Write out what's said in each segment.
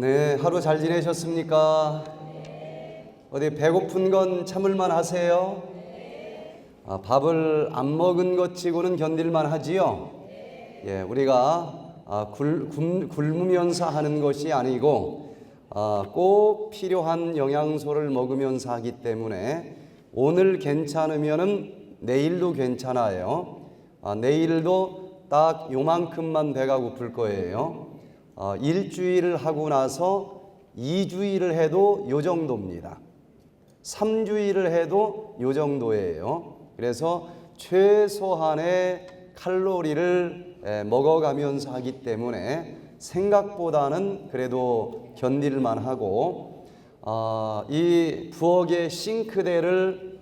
네, 하루 잘 지내셨습니까? 어디 배고픈 건 참을만 하세요? 밥을 안 먹은 것 치고는 견딜만 하지요? 예, 우리가 굶으면서 하는 것이 아니고 꼭 필요한 영양소를 먹으면서 하기 때문에 오늘 괜찮으면은 내일도 괜찮아요. 내일도 딱 요만큼만 배가 고플 거예요. 일주일을 하고 나서 2주일을 해도 요 정도입니다. 3주일을 해도 요 정도예요. 그래서 최소한의 칼로리를 먹어가면서 하기 때문에 생각보다는 그래도 견딜만 하고, 이 부엌의 싱크대를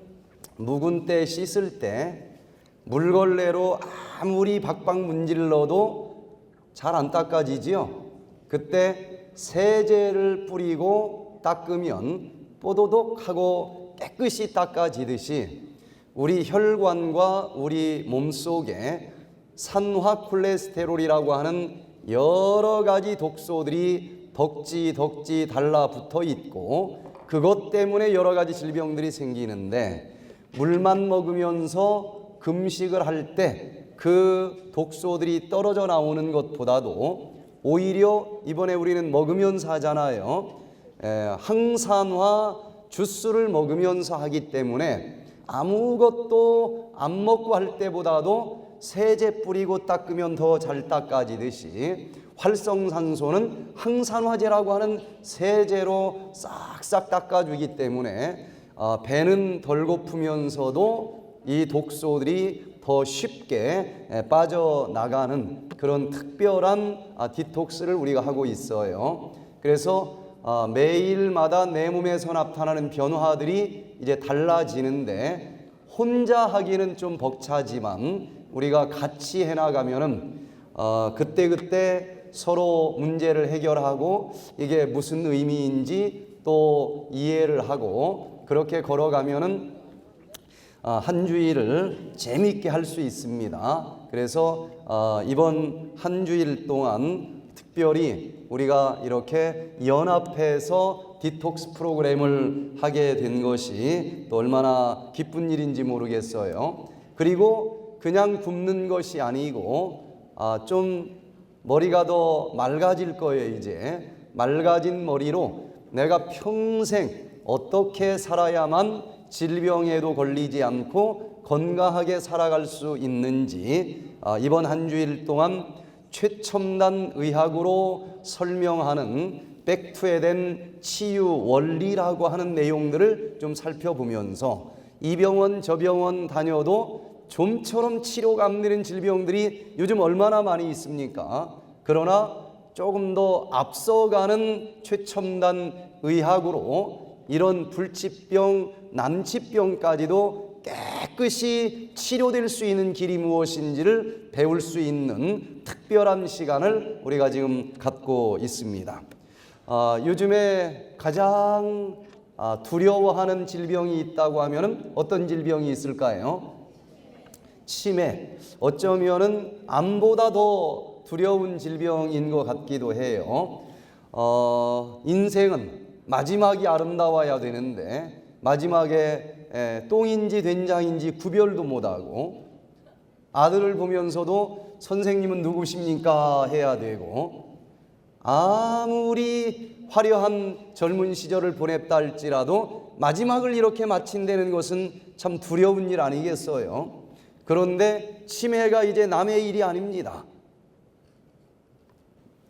묵은 때 씻을 때 물걸레로 아무리 박박 문질러도 잘 안 닦아지지요. 그때 세제를 뿌리고 닦으면 뽀도독하고 깨끗이 닦아지듯이 우리 혈관과 우리 몸속에 산화 콜레스테롤이라고 하는 여러 가지 독소들이 덕지 달라붙어 있고, 그것 때문에 여러 가지 질병들이 생기는데, 물만 먹으면서 금식을 할 때 그 독소들이 떨어져 나오는 것보다도 오히려 이번에 우리는 먹으면서 하잖아요. 항산화 주스를 먹으면서 하기 때문에 아무것도 안 먹고 할 때보다도 세제 뿌리고 닦으면 더 잘 닦아지듯이 활성산소는 항산화제라고 하는 세제로 싹싹 닦아주기 때문에 배는 덜 고프면서도 이 독소들이 더 쉽게 빠져나가는 그런 특별한 디톡스를 우리가 하고 있어요. 그래서 매일마다 내 몸에서 나타나는 변화들이 이제 달라지는데, 혼자 하기는 좀 벅차지만 우리가 같이 해나가면은 그때그때 서로 문제를 해결하고 이게 무슨 의미인지 또 이해를 하고 그렇게 걸어가면은 한 주일을 재미있게 할 수 있습니다. 그래서 이번 한 주일 동안 특별히 우리가 이렇게 연합해서 디톡스 프로그램을 하게 된 것이 또 얼마나 기쁜 일인지 모르겠어요. 그리고 그냥 굶는 것이 아니고 좀 머리가 더 맑아질 거예요. 이제 맑아진 머리로 내가 평생 어떻게 살아야만 질병에도 걸리지 않고 건강하게 살아갈 수 있는지 이번 한 주일 동안 최첨단 의학으로 설명하는 백투에덴 치유 원리라고 하는 내용들을 좀 살펴보면서 이 병원 저 병원 다녀도 좀처럼 치료가 안 되는 질병들이 요즘 얼마나 많이 있습니까? 그러나 조금 더 앞서가는 최첨단 의학으로 이런 불치병, 난치병까지도 깨끗이 치료될 수 있는 길이 무엇인지를 배울 수 있는 특별한 시간을 우리가 지금 갖고 있습니다. 요즘에 가장 두려워하는 질병이 있다고 하면 어떤 질병이 있을까요? 치매. 어쩌면은 암보다 더 두려운 질병인 것 같기도 해요. 인생은 마지막이 아름다워야 되는데 마지막에 똥인지 된장인지 구별도 못하고, 아들을 보면서도 선생님은 누구십니까 해야 되고, 아무리 화려한 젊은 시절을 보냈다 할지라도 마지막을 이렇게 마친다는 것은 참 두려운 일 아니겠어요? 그런데 치매가 이제 남의 일이 아닙니다.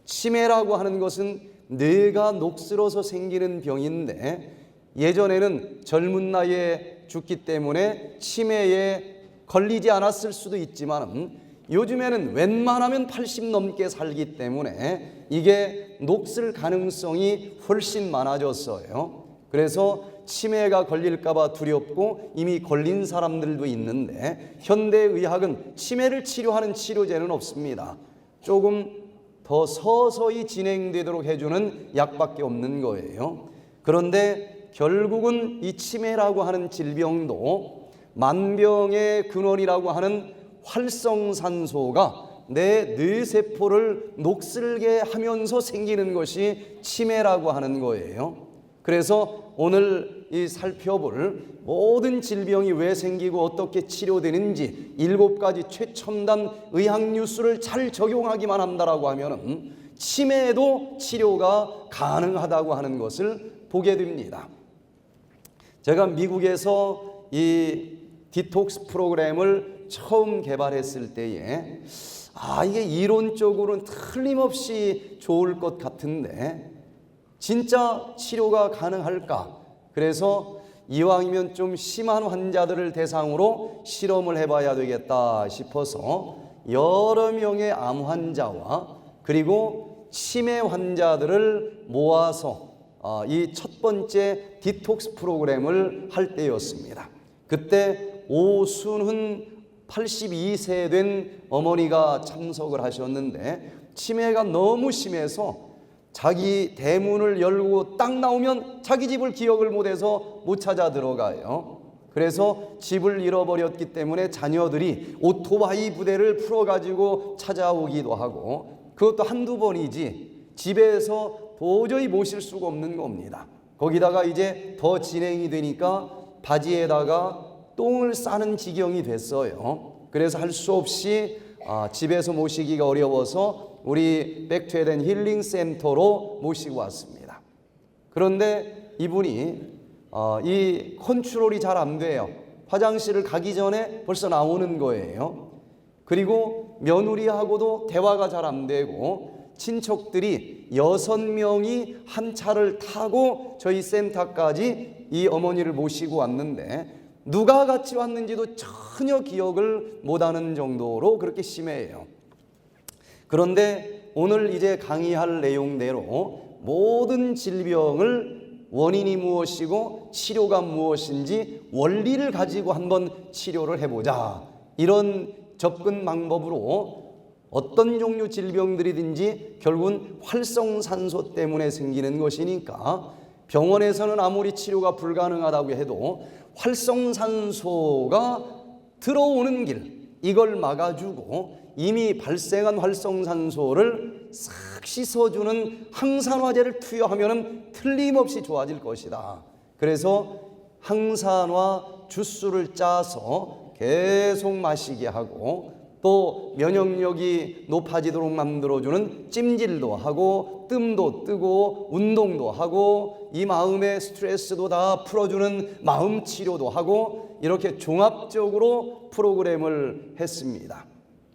치매라고 하는 것은 뇌가 녹슬어서 생기는 병인데, 예전에는 젊은 나이에 죽기 때문에 치매에 걸리지 않았을 수도 있지만 요즘에는 웬만하면 80 넘게 살기 때문에 이게 녹슬 가능성이 훨씬 많아졌어요. 그래서 치매가 걸릴까 봐 두렵고 이미 걸린 사람들도 있는데, 현대의학은 치매를 치료하는 치료제는 없습니다. 조금 더 서서히 진행되도록 해주는 약밖에 없는 거예요. 그런데 결국은 이 치매라고 하는 질병도 만병의 근원이라고 하는 활성산소가 내 뇌세포를 녹슬게 하면서 생기는 것이 치매라고 하는 거예요. 그래서 오늘 이 살펴볼 모든 질병이 왜 생기고 어떻게 치료되는지 7가지 최첨단 의학 뉴스를 잘 적용하기만 한다라고 하면은 치매에도 치료가 가능하다고 하는 것을 보게 됩니다. 제가 미국에서 이 디톡스 프로그램을 처음 개발했을 때에 이게 이론적으로는 틀림없이 좋을 것 같은데 진짜 치료가 가능할까? 그래서 이왕이면 좀 심한 환자들을 대상으로 실험을 해봐야 되겠다 싶어서 여러 명의 암 환자와 그리고 치매 환자들을 모아서 이 첫 번째 디톡스 프로그램을 할 때였습니다. 그때 오순훈 82세 된 어머니가 참석을 하셨는데 치매가 너무 심해서 자기 대문을 열고 딱 나오면 자기 집을 기억을 못해서 못 찾아 들어가요. 그래서 집을 잃어버렸기 때문에 자녀들이 오토바이 부대를 풀어가지고 찾아오기도 하고, 그것도 한두 번이지 집에서 도저히 모실 수가 없는 겁니다. 거기다가 이제 더 진행이 되니까 바지에다가 똥을 싸는 지경이 됐어요. 그래서 할 수 없이 집에서 모시기가 어려워서 우리 백투에덴 힐링 센터로 모시고 왔습니다. 그런데 이분이 이 컨트롤이 잘 안 돼요. 화장실을 가기 전에 벌써 나오는 거예요. 그리고 며느리하고도 대화가 잘 안 되고, 친척들이 6명이 한 차를 타고 저희 센터까지 이 어머니를 모시고 왔는데 누가 같이 왔는지도 전혀 기억을 못하는 정도로 그렇게 심해요. 그런데 오늘 이제 강의할 내용대로 모든 질병을 원인이 무엇이고 치료가 무엇인지 원리를 가지고 한번 치료를 해보자, 이런 접근 방법으로 어떤 종류 질병들이든지 결국은 활성산소 때문에 생기는 것이니까 병원에서는 아무리 치료가 불가능하다고 해도 활성산소가 들어오는 길, 이걸 막아주고 이미 발생한 활성산소를 싹 씻어주는 항산화제를 투여하면 틀림없이 좋아질 것이다. 그래서 항산화 주스를 짜서 계속 마시게 하고, 또 면역력이 높아지도록 만들어주는 찜질도 하고 뜸도 뜨고 운동도 하고 이 마음의 스트레스도 다 풀어주는 마음 치료도 하고, 이렇게 종합적으로 프로그램을 했습니다.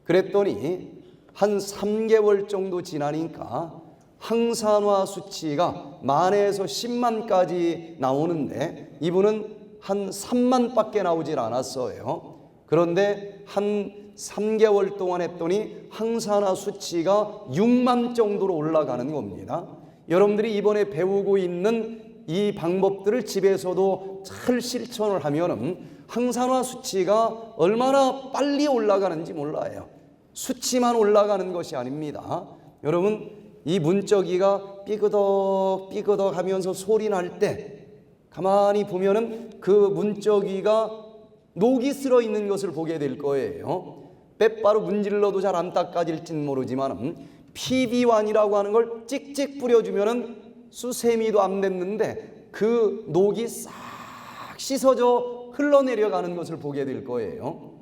그랬더니 한 3개월 정도 지나니까 항산화 수치가 만에서 10만까지 나오는데 이분은 한 3만밖에 나오질 않았어요. 그런데 한 3개월 동안 했더니 항산화 수치가 6만 정도로 올라가는 겁니다. 여러분들이 이번에 배우고 있는 이 방법들을 집에서도 잘 실천을 하면은 항산화 수치가 얼마나 빨리 올라가는지 몰라요. 수치만 올라가는 것이 아닙니다. 여러분, 이 문짝이가 삐그덕 삐그덕 하면서 소리 날 때 가만히 보면은 그 문짝이가 녹이 쓸어 있는 것을 보게 될 거예요. 빼바로 문질러도 잘 안 닦아질진 모르지만 PB1이라고 하는 걸 찍찍 뿌려주면은 수세미도 안 됐는데 그 녹이 싹 씻어져 흘러내려가는 것을 보게 될 거예요.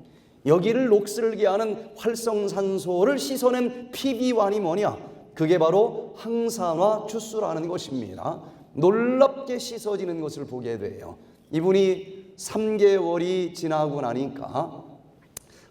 여기를 녹슬게 하는 활성산소를 씻어낸 PB1이 뭐냐? 그게 바로 항산화 주스라는 것입니다. 놀랍게 씻어지는 것을 보게 돼요. 이분이 3개월이 지나고 나니까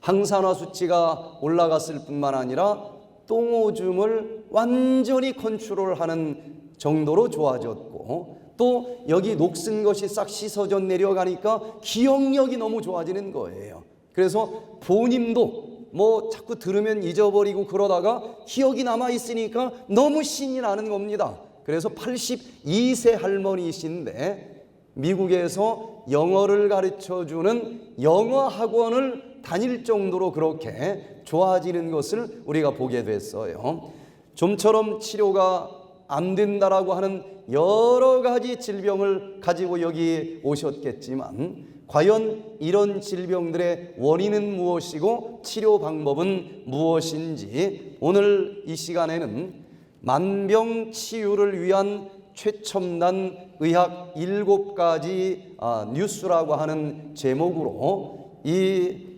항산화 수치가 올라갔을 뿐만 아니라 똥오줌을 완전히 컨트롤하는 정도로 좋아졌고, 또 여기 녹슨 것이 싹 씻어져 내려가니까 기억력이 너무 좋아지는 거예요. 그래서 본인도 뭐 자꾸 들으면 잊어버리고 그러다가 기억이 남아있으니까 너무 신이 나는 겁니다. 그래서 82세 할머니이신데 미국에서 영어를 가르쳐주는 영어 학원을 다닐 정도로 그렇게 좋아지는 것을 우리가 보게 됐어요. 좀처럼 치료가 안 된다라고 하는 여러 가지 질병을 가지고 여기 오셨겠지만 과연 이런 질병들의 원인은 무엇이고 치료 방법은 무엇인지 오늘 이 시간에는 만병치유를 위한 최첨단 의학 7가지 뉴스라고 하는 제목으로 이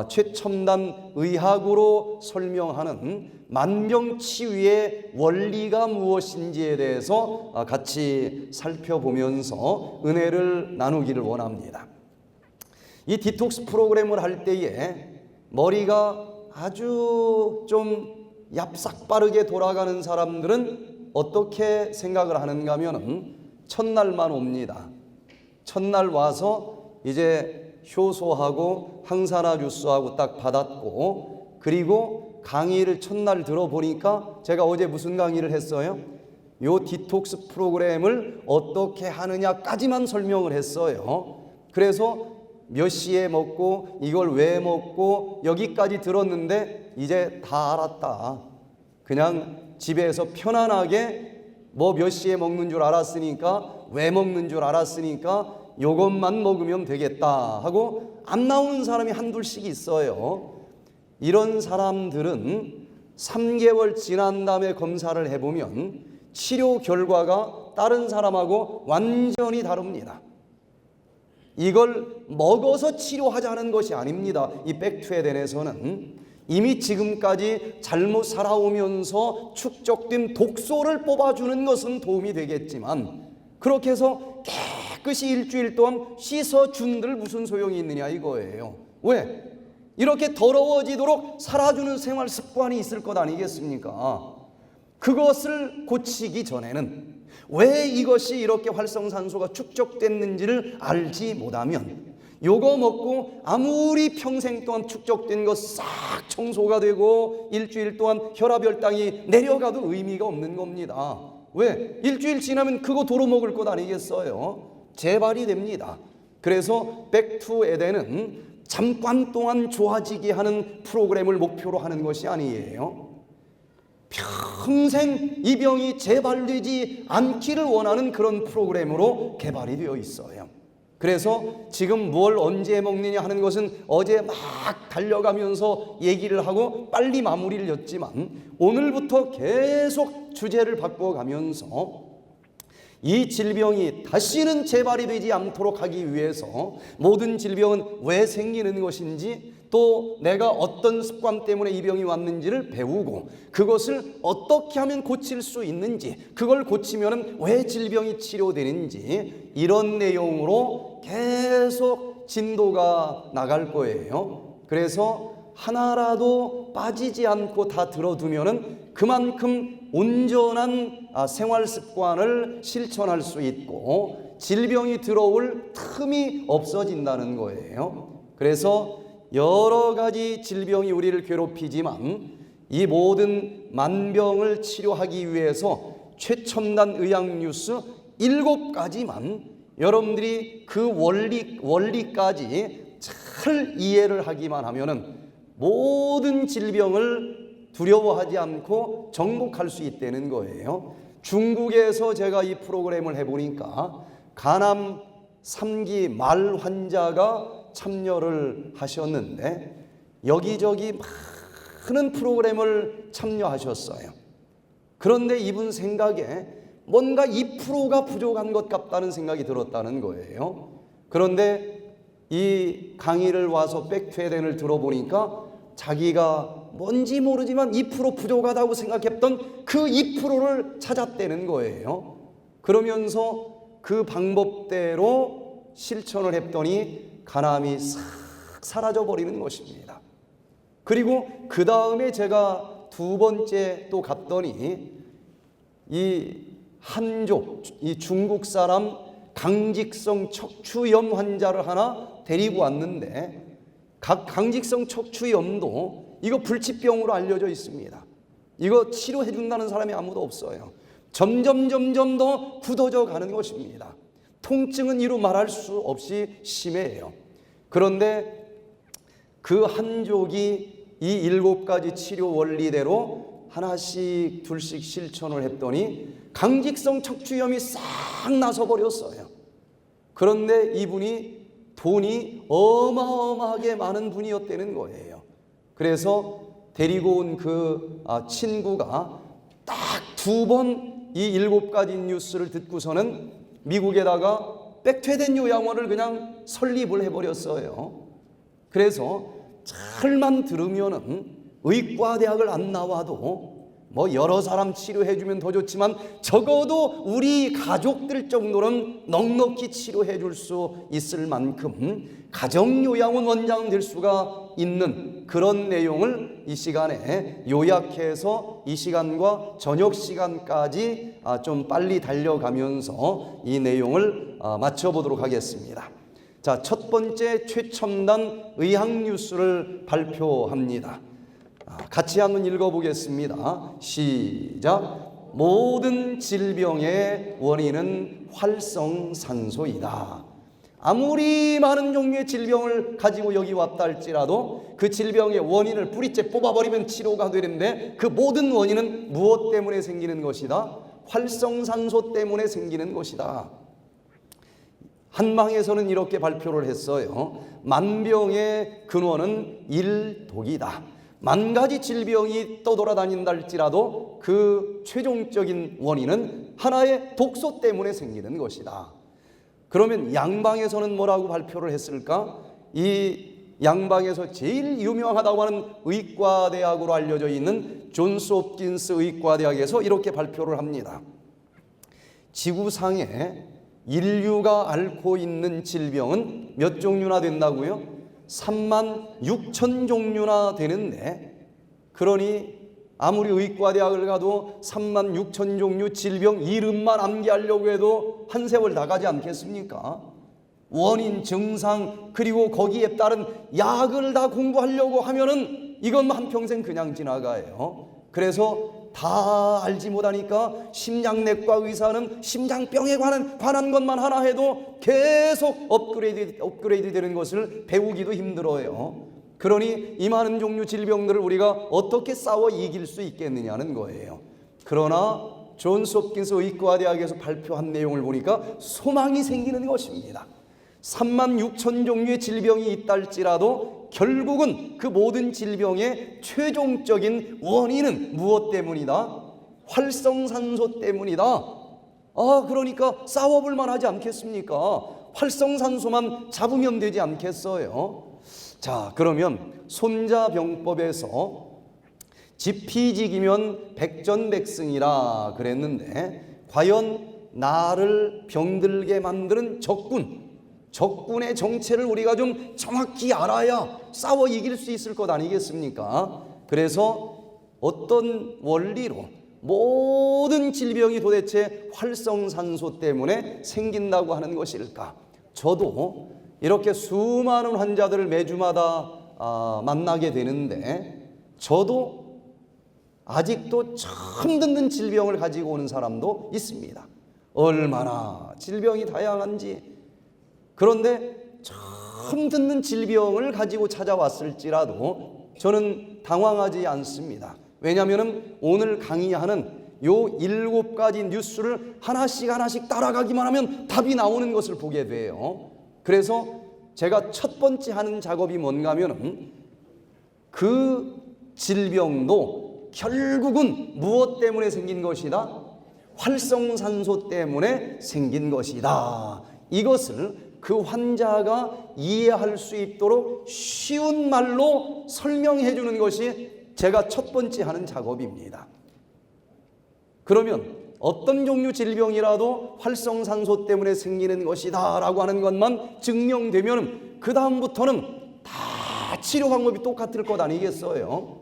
최첨단 의학으로 설명하는 만병치유의 원리가 무엇인지에 대해서 같이 살펴보면서 은혜를 나누기를 원합니다. 이 디톡스 프로그램을 할 때에 머리가 아주 좀 얍삭빠르게 돌아가는 사람들은 어떻게 생각을 하는가 하면은 첫날만 옵니다. 첫날 와서 이제 효소하고 항산화 주스하고 딱 받았고, 그리고 강의를 첫날 들어보니까 제가 어제 무슨 강의를 했어요? 요 디톡스 프로그램을 어떻게 하느냐까지만 설명을 했어요. 그래서 몇 시에 먹고 이걸 왜 먹고 여기까지 들었는데 이제 다 알았다. 그냥 집에서 편안하게 뭐 몇 시에 먹는 줄 알았으니까, 왜 먹는 줄 알았으니까 요것만 먹으면 되겠다 하고 안 나오는 사람이 한둘씩 있어요. 이런 사람들은 3개월 지난 다음에 검사를 해보면 치료 결과가 다른 사람하고 완전히 다릅니다. 이걸 먹어서 치료하자는 것이 아닙니다. 이 백투에덴에서는 이미 지금까지 잘못 살아오면서 축적된 독소를 뽑아주는 것은 도움이 되겠지만, 그렇게 해서 깨끗이 일주일 동안 씻어준들 무슨 소용이 있느냐 이거예요. 왜? 이렇게 더러워지도록 살아주는 생활 습관이 있을 것 아니겠습니까? 그것을 고치기 전에는 왜 이것이 이렇게 활성산소가 축적됐는지를 알지 못하면 요거 먹고 아무리 평생 동안 축적된 거 싹 청소가 되고 일주일 동안 혈압 혈당이 내려가도 의미가 없는 겁니다. 왜? 일주일 지나면 그거 도로 먹을 것 아니겠어요? 재발이 됩니다. 그래서 백투에덴은 잠깐 동안 좋아지게 하는 프로그램을 목표로 하는 것이 아니에요. 평생 이 병이 재발되지 않기를 원하는 그런 프로그램으로 개발이 되어 있어요. 그래서 지금 뭘 언제 먹느냐 하는 것은 어제 막 달려가면서 얘기를 하고 빨리 마무리를 였지만, 오늘부터 계속 주제를 바꿔가면서 이 질병이 다시는 재발이 되지 않도록 하기 위해서 모든 질병은 왜 생기는 것인지, 또 내가 어떤 습관 때문에 이 병이 왔는지를 배우고 그것을 어떻게 하면 고칠 수 있는지, 그걸 고치면 왜 질병이 치료되는지, 이런 내용으로 계속 진도가 나갈 거예요. 그래서 하나라도 빠지지 않고 다 들어두면은 그만큼 온전한 생활 습관을 실천할 수 있고 질병이 들어올 틈이 없어진다는 거예요. 그래서 여러 가지 질병이 우리를 괴롭히지만 이 모든 만병을 치료하기 위해서 최첨단 의학 뉴스 7가지만 여러분들이 그 원리까지 잘 이해를 하기만 하면은 모든 질병을 두려워하지 않고 정복할 수 있다는 거예요. 중국에서 제가 이 프로그램을 해보니까 간암 3기 말 환자가 참여를 하셨는데 여기저기 많은 프로그램을 참여하셨어요. 그런데 이분 생각에 뭔가 2%가 부족한 것 같다는 생각이 들었다는 거예요. 그런데 이 강의를 와서 백투에덴을 들어보니까 자기가 뭔지 모르지만 2% 부족하다고 생각했던 그 2%를 찾았다는 거예요. 그러면서 그 방법대로 실천을 했더니 간암이 싹 사라져버리는 것입니다. 그리고 그 다음에 제가 2번째 또 갔더니 이 한족, 이 중국 사람 강직성 척추염 환자를 하나 데리고 왔는데, 강직성 척추염도 이거 불치병으로 알려져 있습니다. 이거 치료해 준다는 사람이 아무도 없어요. 점점 더 굳어져 가는 것입니다. 통증은 이루 말할 수 없이 심해요. 그런데 그 한족이 이 7가지 치료 원리대로 하나씩 둘씩 실천을 했더니 강직성 척추염이 싹 나서 버렸어요. 그런데 이분이 돈이 어마어마하게 많은 분이었다는 거예요. 그래서 데리고 온 그 친구가 딱 2번 이 7가지 뉴스를 듣고서는 미국에다가 백퇴된 요양원을 그냥 설립을 해버렸어요. 그래서 잘만 들으면은 의과대학을 안 나와도 뭐 여러 사람 치료해주면 더 좋지만 적어도 우리 가족들 정도는 넉넉히 치료해줄 수 있을 만큼 가정요양원 원장 될 수가 있는 그런 내용을 이 시간에 요약해서 이 시간과 저녁 시간까지 좀 빨리 달려가면서 이 내용을 맞춰보도록 하겠습니다. 자, 첫 번째 최첨단 의학 뉴스를 발표합니다. 같이 한번 읽어보겠습니다. 시작. 모든 질병의 원인은 활성산소이다. 아무리 많은 종류의 질병을 가지고 여기 왔다 할지라도 그 질병의 원인을 뿌리째 뽑아버리면 치료가 되는데 그 모든 원인은 무엇 때문에 생기는 것이다? 활성산소 때문에 생기는 것이다. 한방에서는 이렇게 발표를 했어요. 만병의 근원은 일독이다. 10,000가지 질병이 떠돌아다닌다 할지라도 그 최종적인 원인은 하나의 독소 때문에 생기는 것이다. 그러면 양방에서는 뭐라고 발표를 했을까? 이 양방에서 제일 유명하다고 하는 의과대학으로 알려져 있는 존스 홉킨스 의과대학에서 이렇게 발표를 합니다. 지구상에 인류가 앓고 있는 질병은 몇 종류나 된다고요? 36,000 종류나 되는데, 그러니 아무리 의과대학을 가도 36,000 종류 질병 이름만 암기하려고 해도 한 세월 나가지 않겠습니까? 원인, 증상, 그리고 거기에 따른 약을 다 공부하려고 하면은 이건 한평생 그냥 지나가요. 그래서 다 알지 못하니까 심장내과 의사는 심장병에 관한 것만 하나 해도 계속 업그레이드 되는 것을 배우기도 힘들어요. 그러니 이 많은 종류 질병들을 우리가 어떻게 싸워 이길 수 있겠느냐는 거예요. 그러나 존스 홉킨스 의과대학에서 발표한 내용을 보니까 소망이 생기는 것입니다. 36,000 종류의 질병이 있다 할지라도 결국은 그 모든 질병의 최종적인 원인은 무엇 때문이다? 활성산소 때문이다. 그러니까 싸워볼 만하지 않겠습니까? 활성산소만 잡으면 되지 않겠어요? 자, 그러면 손자병법에서 지피지기면 백전백승이라 그랬는데, 과연 나를 병들게 만드는 적군의 정체를 우리가 좀 정확히 알아야 싸워 이길 수 있을 것 아니겠습니까? 그래서 어떤 원리로 모든 질병이 도대체 활성산소 때문에 생긴다고 하는 것일까? 저도 이렇게 수많은 환자들을 매주마다 만나게 되는데, 저도 아직도 처음 듣는 질병을 가지고 오는 사람도 있습니다. 얼마나 질병이 다양한지. 그런데 처음 듣는 질병을 가지고 찾아왔을지라도 저는 당황하지 않습니다. 왜냐하면 오늘 강의하는 요 7가지 뉴스를 하나씩 따라가기만 하면 답이 나오는 것을 보게 돼요. 그래서 제가 첫 번째 하는 작업이 뭔가 하면은 그 질병도 결국은 무엇 때문에 생긴 것이다? 활성산소 때문에 생긴 것이다. 이것을 그 환자가 이해할 수 있도록 쉬운 말로 설명해 주는 것이 제가 첫 번째 하는 작업입니다. 그러면 어떤 종류 질병이라도 활성산소 때문에 생기는 것이다 라고 하는 것만 증명되면 그 다음부터는 다 치료 방법이 똑같을 것 아니겠어요?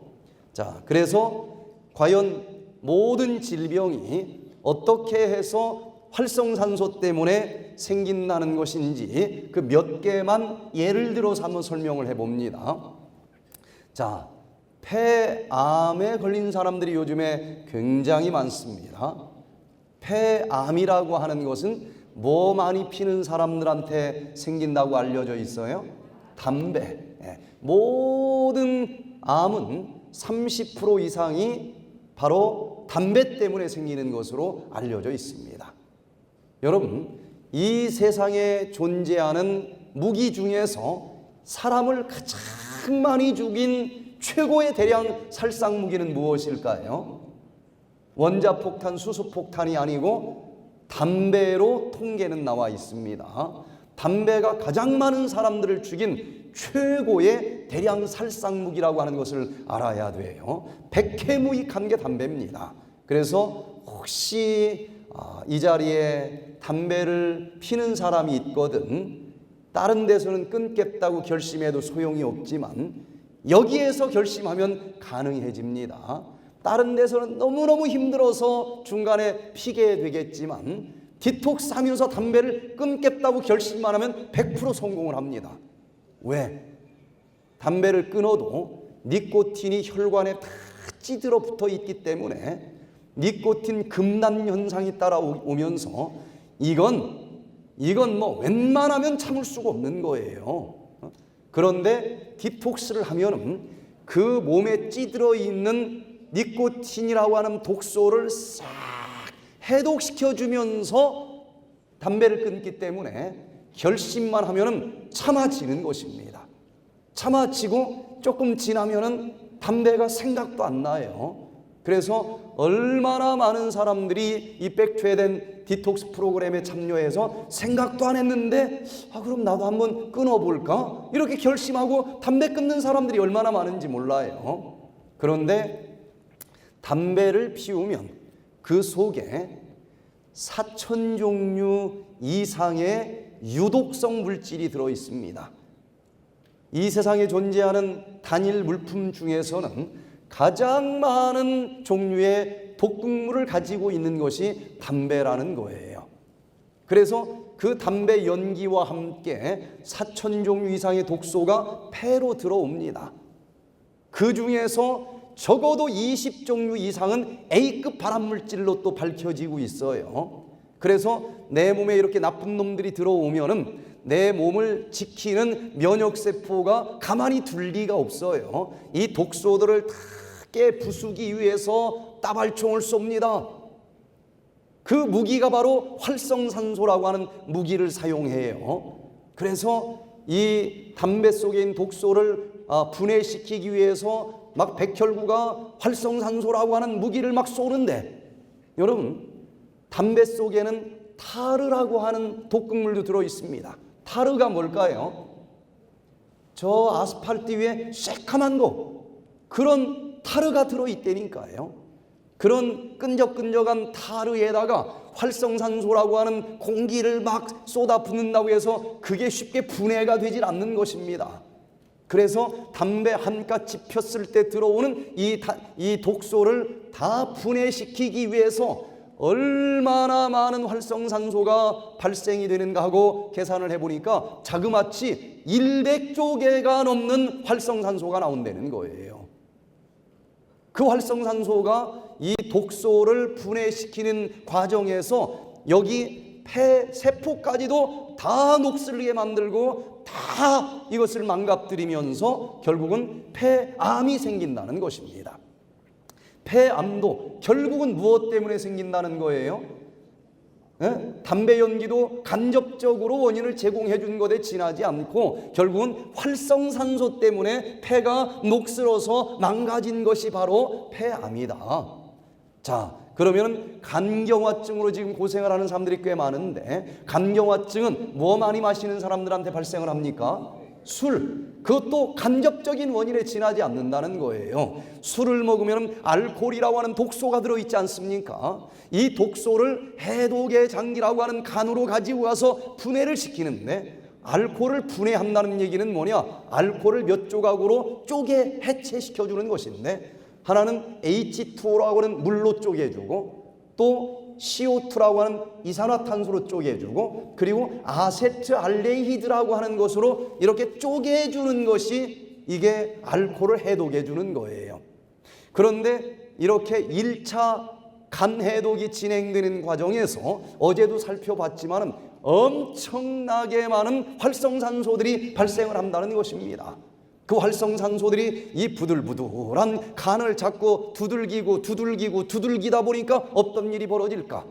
자, 그래서 과연 모든 질병이 어떻게 해서 활성산소 때문에 생긴다는 것인지 그 몇 개만 예를 들어서 한번 설명을 해봅니다. 자, 폐암에 걸린 사람들이 요즘에 굉장히 많습니다. 폐암이라고 하는 것은 뭐 많이 피는 사람들한테 생긴다고 알려져 있어요? 담배. 모든 암은 30% 이상이 바로 담배 때문에 생기는 것으로 알려져 있습니다. 여러분, 이 세상에 존재하는 무기 중에서 사람을 가장 많이 죽인 최고의 대량 살상 무기는 무엇일까요? 원자폭탄, 수소폭탄이 아니고 담배로 통계는 나와 있습니다. 담배가 가장 많은 사람들을 죽인 최고의 대량 살상 무기라고 하는 것을 알아야 돼요. 백해무익한 게 담배입니다. 그래서 혹시 이 자리에 담배를 피는 사람이 있거든 다른 데서는 끊겠다고 결심해도 소용이 없지만 여기에서 결심하면 가능해집니다. 다른 데서는 너무너무 힘들어서 중간에 피게 되겠지만 디톡스 하면서 담배를 끊겠다고 결심만 하면 100% 성공을 합니다. 왜? 담배를 끊어도 니코틴이 혈관에 다 찌들어 붙어 있기 때문에 니코틴 금단 현상이 따라오면서 이건 뭐 웬만하면 참을 수가 없는 거예요. 그런데 디톡스를 하면은 그 몸에 찌들어 있는 니코틴이라고 하는 독소를 싹 해독시켜 주면서 담배를 끊기 때문에 결심만 하면은 참아지는 것입니다. 참아지고 조금 지나면은 담배가 생각도 안 나요. 그래서 얼마나 많은 사람들이 이 백투에덴 디톡스 프로그램에 참여해서 생각도 안 했는데 그럼 나도 한번 끊어볼까? 이렇게 결심하고 담배 끊는 사람들이 얼마나 많은지 몰라요. 그런데 담배를 피우면 그 속에 4,000종류 이상의 유독성 물질이 들어 있습니다. 이 세상에 존재하는 단일 물품 중에서는 가장 많은 종류의 독극물을 가지고 있는 것이 담배라는 거예요. 그래서 그 담배 연기와 함께 4,000종류 이상의 독소가 폐로 들어옵니다. 그 중에서 적어도 20종류 이상은 A급 발암물질로 또 밝혀지고 있어요. 그래서 내 몸에 이렇게 나쁜 놈들이 들어오면은 내 몸을 지키는 면역세포가 가만히 둘 리가 없어요. 이 독소들을 다 깨 부수기 위해서 따발총을 쏩니다. 그 무기가 바로 활성산소라고 하는 무기를 사용해요. 그래서 이 담배 속에 있는 독소를 분해시키기 위해서 막 백혈구가 활성산소라고 하는 무기를 막 쏘는데 여러분 담배 속에는 타르라고 하는 독극물도 들어 있습니다. 타르가 뭘까요? 저 아스팔트 위에 새카만 거 그런 타르가 들어있다니까요. 그런 끈적끈적한 타르에다가 활성산소라고 하는 공기를 막 쏟아붓는다고 해서 그게 쉽게 분해가 되질 않는 것입니다. 그래서 담배 한 가지 폈을 때 들어오는 이 독소를 다 분해시키기 위해서 얼마나 많은 활성산소가 발생이 되는가 하고 계산을 해보니까 자그마치 100조 개가 넘는 활성산소가 나온다는 거예요. 그 활성산소가 이 독소를 분해시키는 과정에서 여기 폐 세포까지도 다 녹슬게 만들고 다 이것을 망가뜨리면서 결국은 폐암이 생긴다는 것입니다. 폐암도 결국은 무엇 때문에 생긴다는 거예요? 담배 연기도 간접적으로 원인을 제공해 준 것에 지나지 않고 결국은 활성산소 때문에 폐가 녹슬어서 망가진 것이 바로 폐암이다. 자, 그러면 간경화증으로 지금 고생을 하는 사람들이 꽤 많은데 간경화증은 뭐 많이 마시는 사람들한테 발생을 합니까? 술, 그것도 간접적인 원인에 지나지 않는다는 거예요. 술을 먹으면 알코올이라고 하는 독소가 들어있지 않습니까? 이 독소를 해독의 장기라고 하는 간으로 가지고 가서 분해를 시키는데 알코올을 분해한다는 얘기는 뭐냐? 알코올을 몇 조각으로 쪼개 해체시켜주는 것인데 하나는 H2O라고 하는 물로 쪼개주고 또 CO2라고 하는 이산화탄소로 쪼개주고 그리고 아세트알데히드라고 하는 것으로 이렇게 쪼개주는 것이 이게 알코올을 해독해주는 거예요. 그런데 이렇게 1차 간 해독이 진행되는 과정에서 어제도 살펴봤지만 엄청나게 많은 활성산소들이 발생을 한다는 것입니다. 그 활성산소들이 이 부들부들한 간을 자꾸 두들기다 보니까 어떤 일이 벌어질까?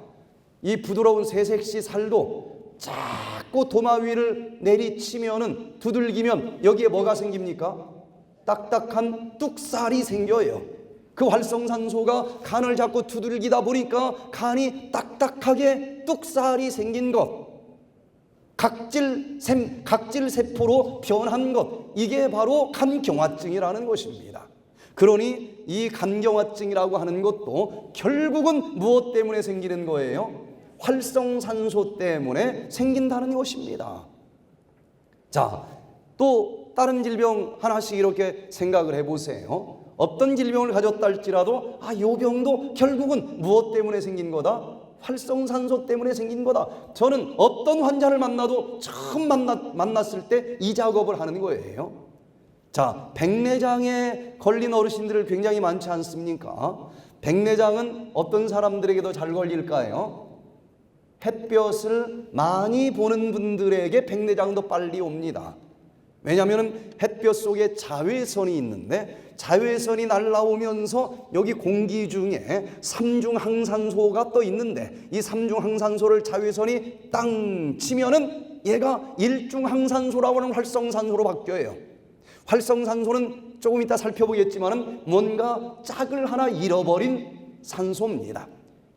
이 부드러운 새색시 살도 자꾸 도마 위를 내리치면은 두들기면 여기에 뭐가 생깁니까? 딱딱한 뚝살이 생겨요. 그 활성산소가 간을 자꾸 두들기다 보니까 간이 딱딱하게 뚝살이 생긴 것, 각질세포로 변한 것, 이게 바로 간경화증이라는 것입니다. 그러니 이 간경화증이라고 하는 것도 결국은 무엇 때문에 생기는 거예요? 활성산소 때문에 생긴다는 것입니다. 자, 또 다른 질병 하나씩 이렇게 생각을 해보세요. 어떤 질병을 가졌다 할지라도 요 병도 결국은 무엇 때문에 생긴 거다? 활성산소 때문에 생긴 거다. 저는 어떤 환자를 만나도 처음 만났을 때 이 작업을 하는 거예요. 자, 백내장에 걸린 어르신들 굉장히 많지 않습니까? 백내장은 어떤 사람들에게도 잘 걸릴까요? 햇볕을 많이 보는 분들에게 백내장도 빨리 옵니다. 왜냐하면 햇볕 속에 자외선이 있는데 자외선이 날아오면서 여기 공기 중에 삼중항산소가 떠 있는데 이 삼중항산소를 자외선이 땅 치면은 얘가 일중항산소라고 하는 활성산소로 바뀌어요. 활성산소는 조금 이따 살펴보겠지만은 뭔가 짝을 하나 잃어버린 산소입니다.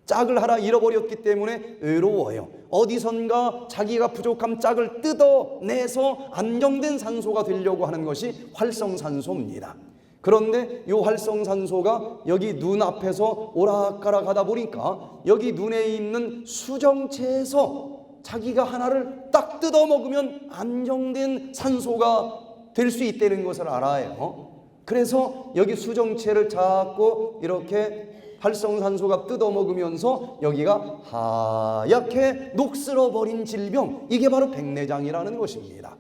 짝을 하나 잃어버렸기 때문에 외로워요. 어디선가 자기가 부족한 짝을 뜯어내서 안정된 산소가 되려고 하는 것이 활성산소입니다. 그런데 이 활성산소가 여기 눈앞에서 오락가락 하다 보니까 여기 눈에 있는 수정체에서 자기가 하나를 딱 뜯어 먹으면 안정된 산소가 될 수 있다는 것을 알아요. 그래서 여기 수정체를 자꾸 이렇게 활성산소가 뜯어먹으면서 여기가 하얗게 녹슬어버린 질병, 이게 바로 백내장이라는 것입니다.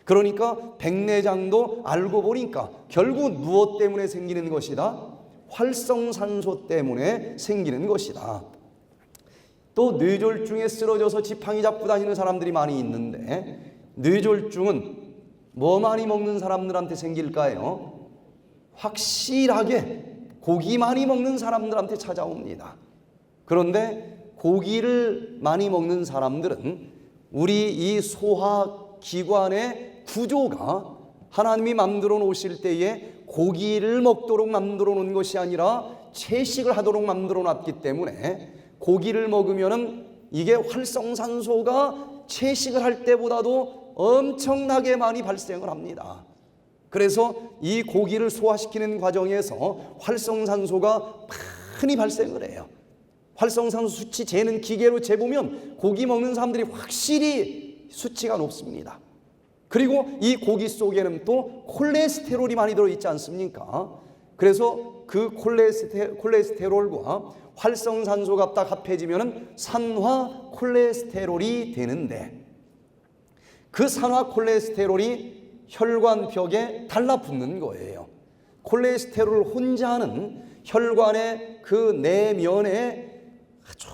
그러니까 백내장도 알고 보니까 결국 무엇 때문에 생기는 것이다? 활성산소 때문에 생기는 것이다. 또 뇌졸중에 쓰러져서 지팡이 잡고 다니는 사람들이 많이 있는데 뇌졸중은 뭐 많이 먹는 사람들한테 생길까요? 확실하게 고기 많이 먹는 사람들한테 찾아옵니다. 그런데 고기를 많이 먹는 사람들은 우리 이 소화기관의 구조가 하나님이 만들어 놓으실 때에 고기를 먹도록 만들어 놓은 것이 아니라 채식을 하도록 만들어 놨기 때문에 고기를 먹으면은 이게 활성산소가 채식을 할 때보다도 엄청나게 많이 발생을 합니다. 그래서 이 고기를 소화시키는 과정에서 활성산소가 많이 발생을 해요. 활성산소 수치 재는 기계로 재보면 고기 먹는 사람들이 확실히 수치가 높습니다. 그리고 이 고기 속에는 또 콜레스테롤이 많이 들어있지 않습니까? 그래서 그 콜레스테롤과 활성산소가 딱 합해지면 산화 콜레스테롤이 되는데 그 산화 콜레스테롤이 혈관벽에 달라붙는 거예요. 콜레스테롤 혼자는 혈관의 그 내면에 아주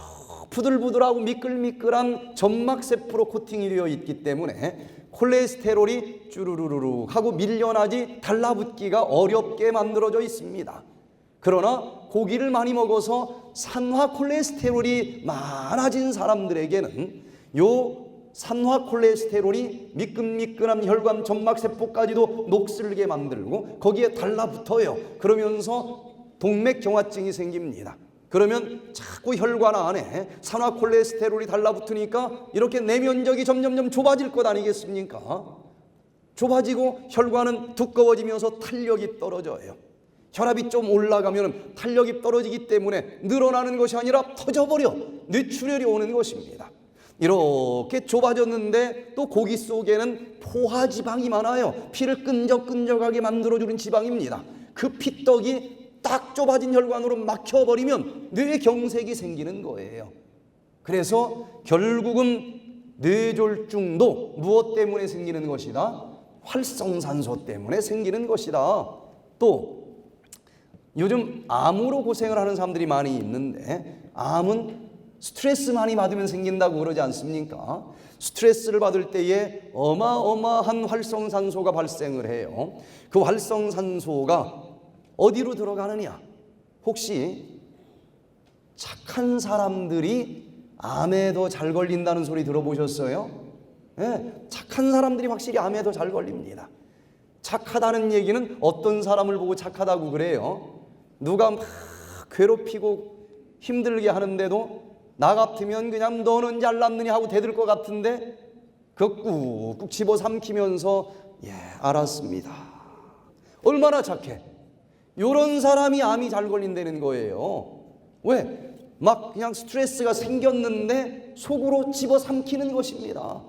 부들부들하고 미끌미끌한 점막세포로 코팅이 되어 있기 때문에 콜레스테롤이 쭈루루루룩 하고 밀려나지 달라붙기가 어렵게 만들어져 있습니다. 그러나 고기를 많이 먹어서 산화 콜레스테롤이 많아진 사람들에게는 요 산화 콜레스테롤이 미끈미끈한 혈관 점막세포까지도 녹슬게 만들고 거기에 달라붙어요. 그러면서 동맥경화증이 생깁니다. 그러면 자꾸 혈관 안에 산화 콜레스테롤이 달라붙으니까 이렇게 내면적이 점점점 좁아질 것 아니겠습니까? 좁아지고 혈관은 두꺼워지면서 탄력이 떨어져요. 혈압이 좀 올라가면 탄력이 떨어지기 때문에 늘어나는 것이 아니라 터져버려 뇌출혈이 오는 것입니다. 이렇게 좁아졌는데 또 고기 속에는 포화지방이 많아요. 피를 끈적끈적하게 만들어주는 지방입니다. 그 피떡이 딱 좁아진 혈관으로 막혀버리면 뇌경색이 생기는 거예요. 그래서 결국은 뇌졸중도 무엇 때문에 생기는 것이다? 활성산소 때문에 생기는 것이다. 또 요즘 암으로 고생을 하는 사람들이 많이 있는데 암은 스트레스 많이 받으면 생긴다고 그러지 않습니까? 스트레스를 받을 때에 어마어마한 활성산소가 발생을 해요. 그 활성산소가 어디로 들어가느냐? 혹시 착한 사람들이 암에 더 잘 걸린다는 소리 들어보셨어요? 예, 착한 사람들이 확실히 암에 더 잘 걸립니다. 착하다는 얘기는 어떤 사람을 보고 착하다고 그래요? 누가 막 괴롭히고 힘들게 하는데도 나 같으면 그냥 너는 잘났느냐 하고 대들 것 같은데 그거 꾹꾹 집어삼키면서 예, 알았습니다. 얼마나 착해. 이런 사람이 암이 잘 걸린다는 거예요. 왜? 막 그냥 스트레스가 생겼는데 속으로 집어삼키는 것입니다.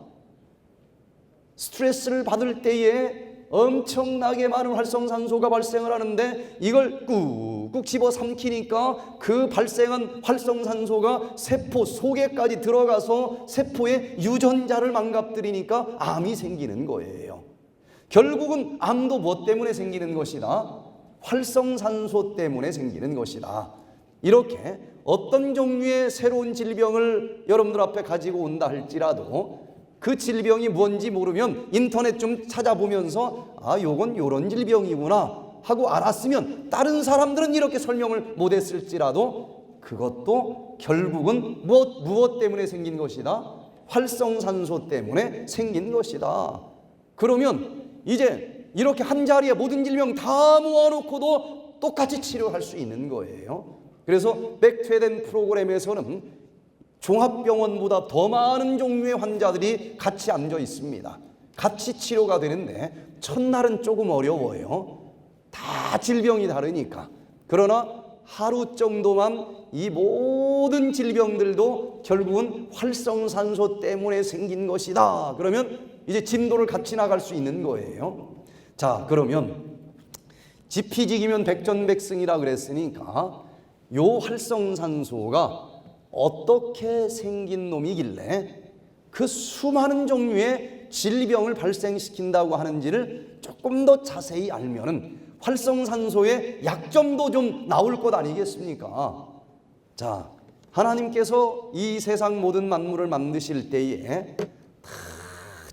스트레스를 받을 때에 엄청나게 많은 활성산소가 발생을 하는데 이걸 꾹꾹 집어삼키니까 그 발생한 활성산소가 세포 속에까지 들어가서 세포의 유전자를 망가뜨리니까 암이 생기는 거예요. 결국은 암도 뭐 때문에 생기는 것이다? 활성산소 때문에 생기는 것이다. 이렇게 어떤 종류의 새로운 질병을 여러분들 앞에 가지고 온다 할지라도 그 질병이 뭔지 모르면 인터넷 좀 찾아보면서 아, 요건 요런 질병이구나 하고 알았으면 다른 사람들은 이렇게 설명을 못했을지라도 그것도 결국은 무엇 때문에 생긴 것이다? 활성산소 때문에 생긴 것이다. 그러면 이제 이렇게 한 자리에 모든 질병 다 모아놓고도 똑같이 치료할 수 있는 거예요. 그래서 백투에덴 프로그램에서는 종합병원보다 더 많은 종류의 환자들이 같이 앉아 있습니다. 같이 치료가 되는데 첫날은 조금 어려워요. 다 질병이 다르니까. 그러나 하루 정도만 이 모든 질병들도 결국은 활성산소 때문에 생긴 것이다. 그러면 이제 진도를 같이 나갈 수 있는 거예요. 자, 그러면 지피지기면 백전백승이라 그랬으니까 요 활성산소가 어떻게 생긴 놈이길래 그 수많은 종류의 질병을 발생시킨다고 하는지를 조금 더 자세히 알면은 활성산소의 약점도 좀 나올 것 아니겠습니까? 자, 하나님께서 이 세상 모든 만물을 만드실 때에 다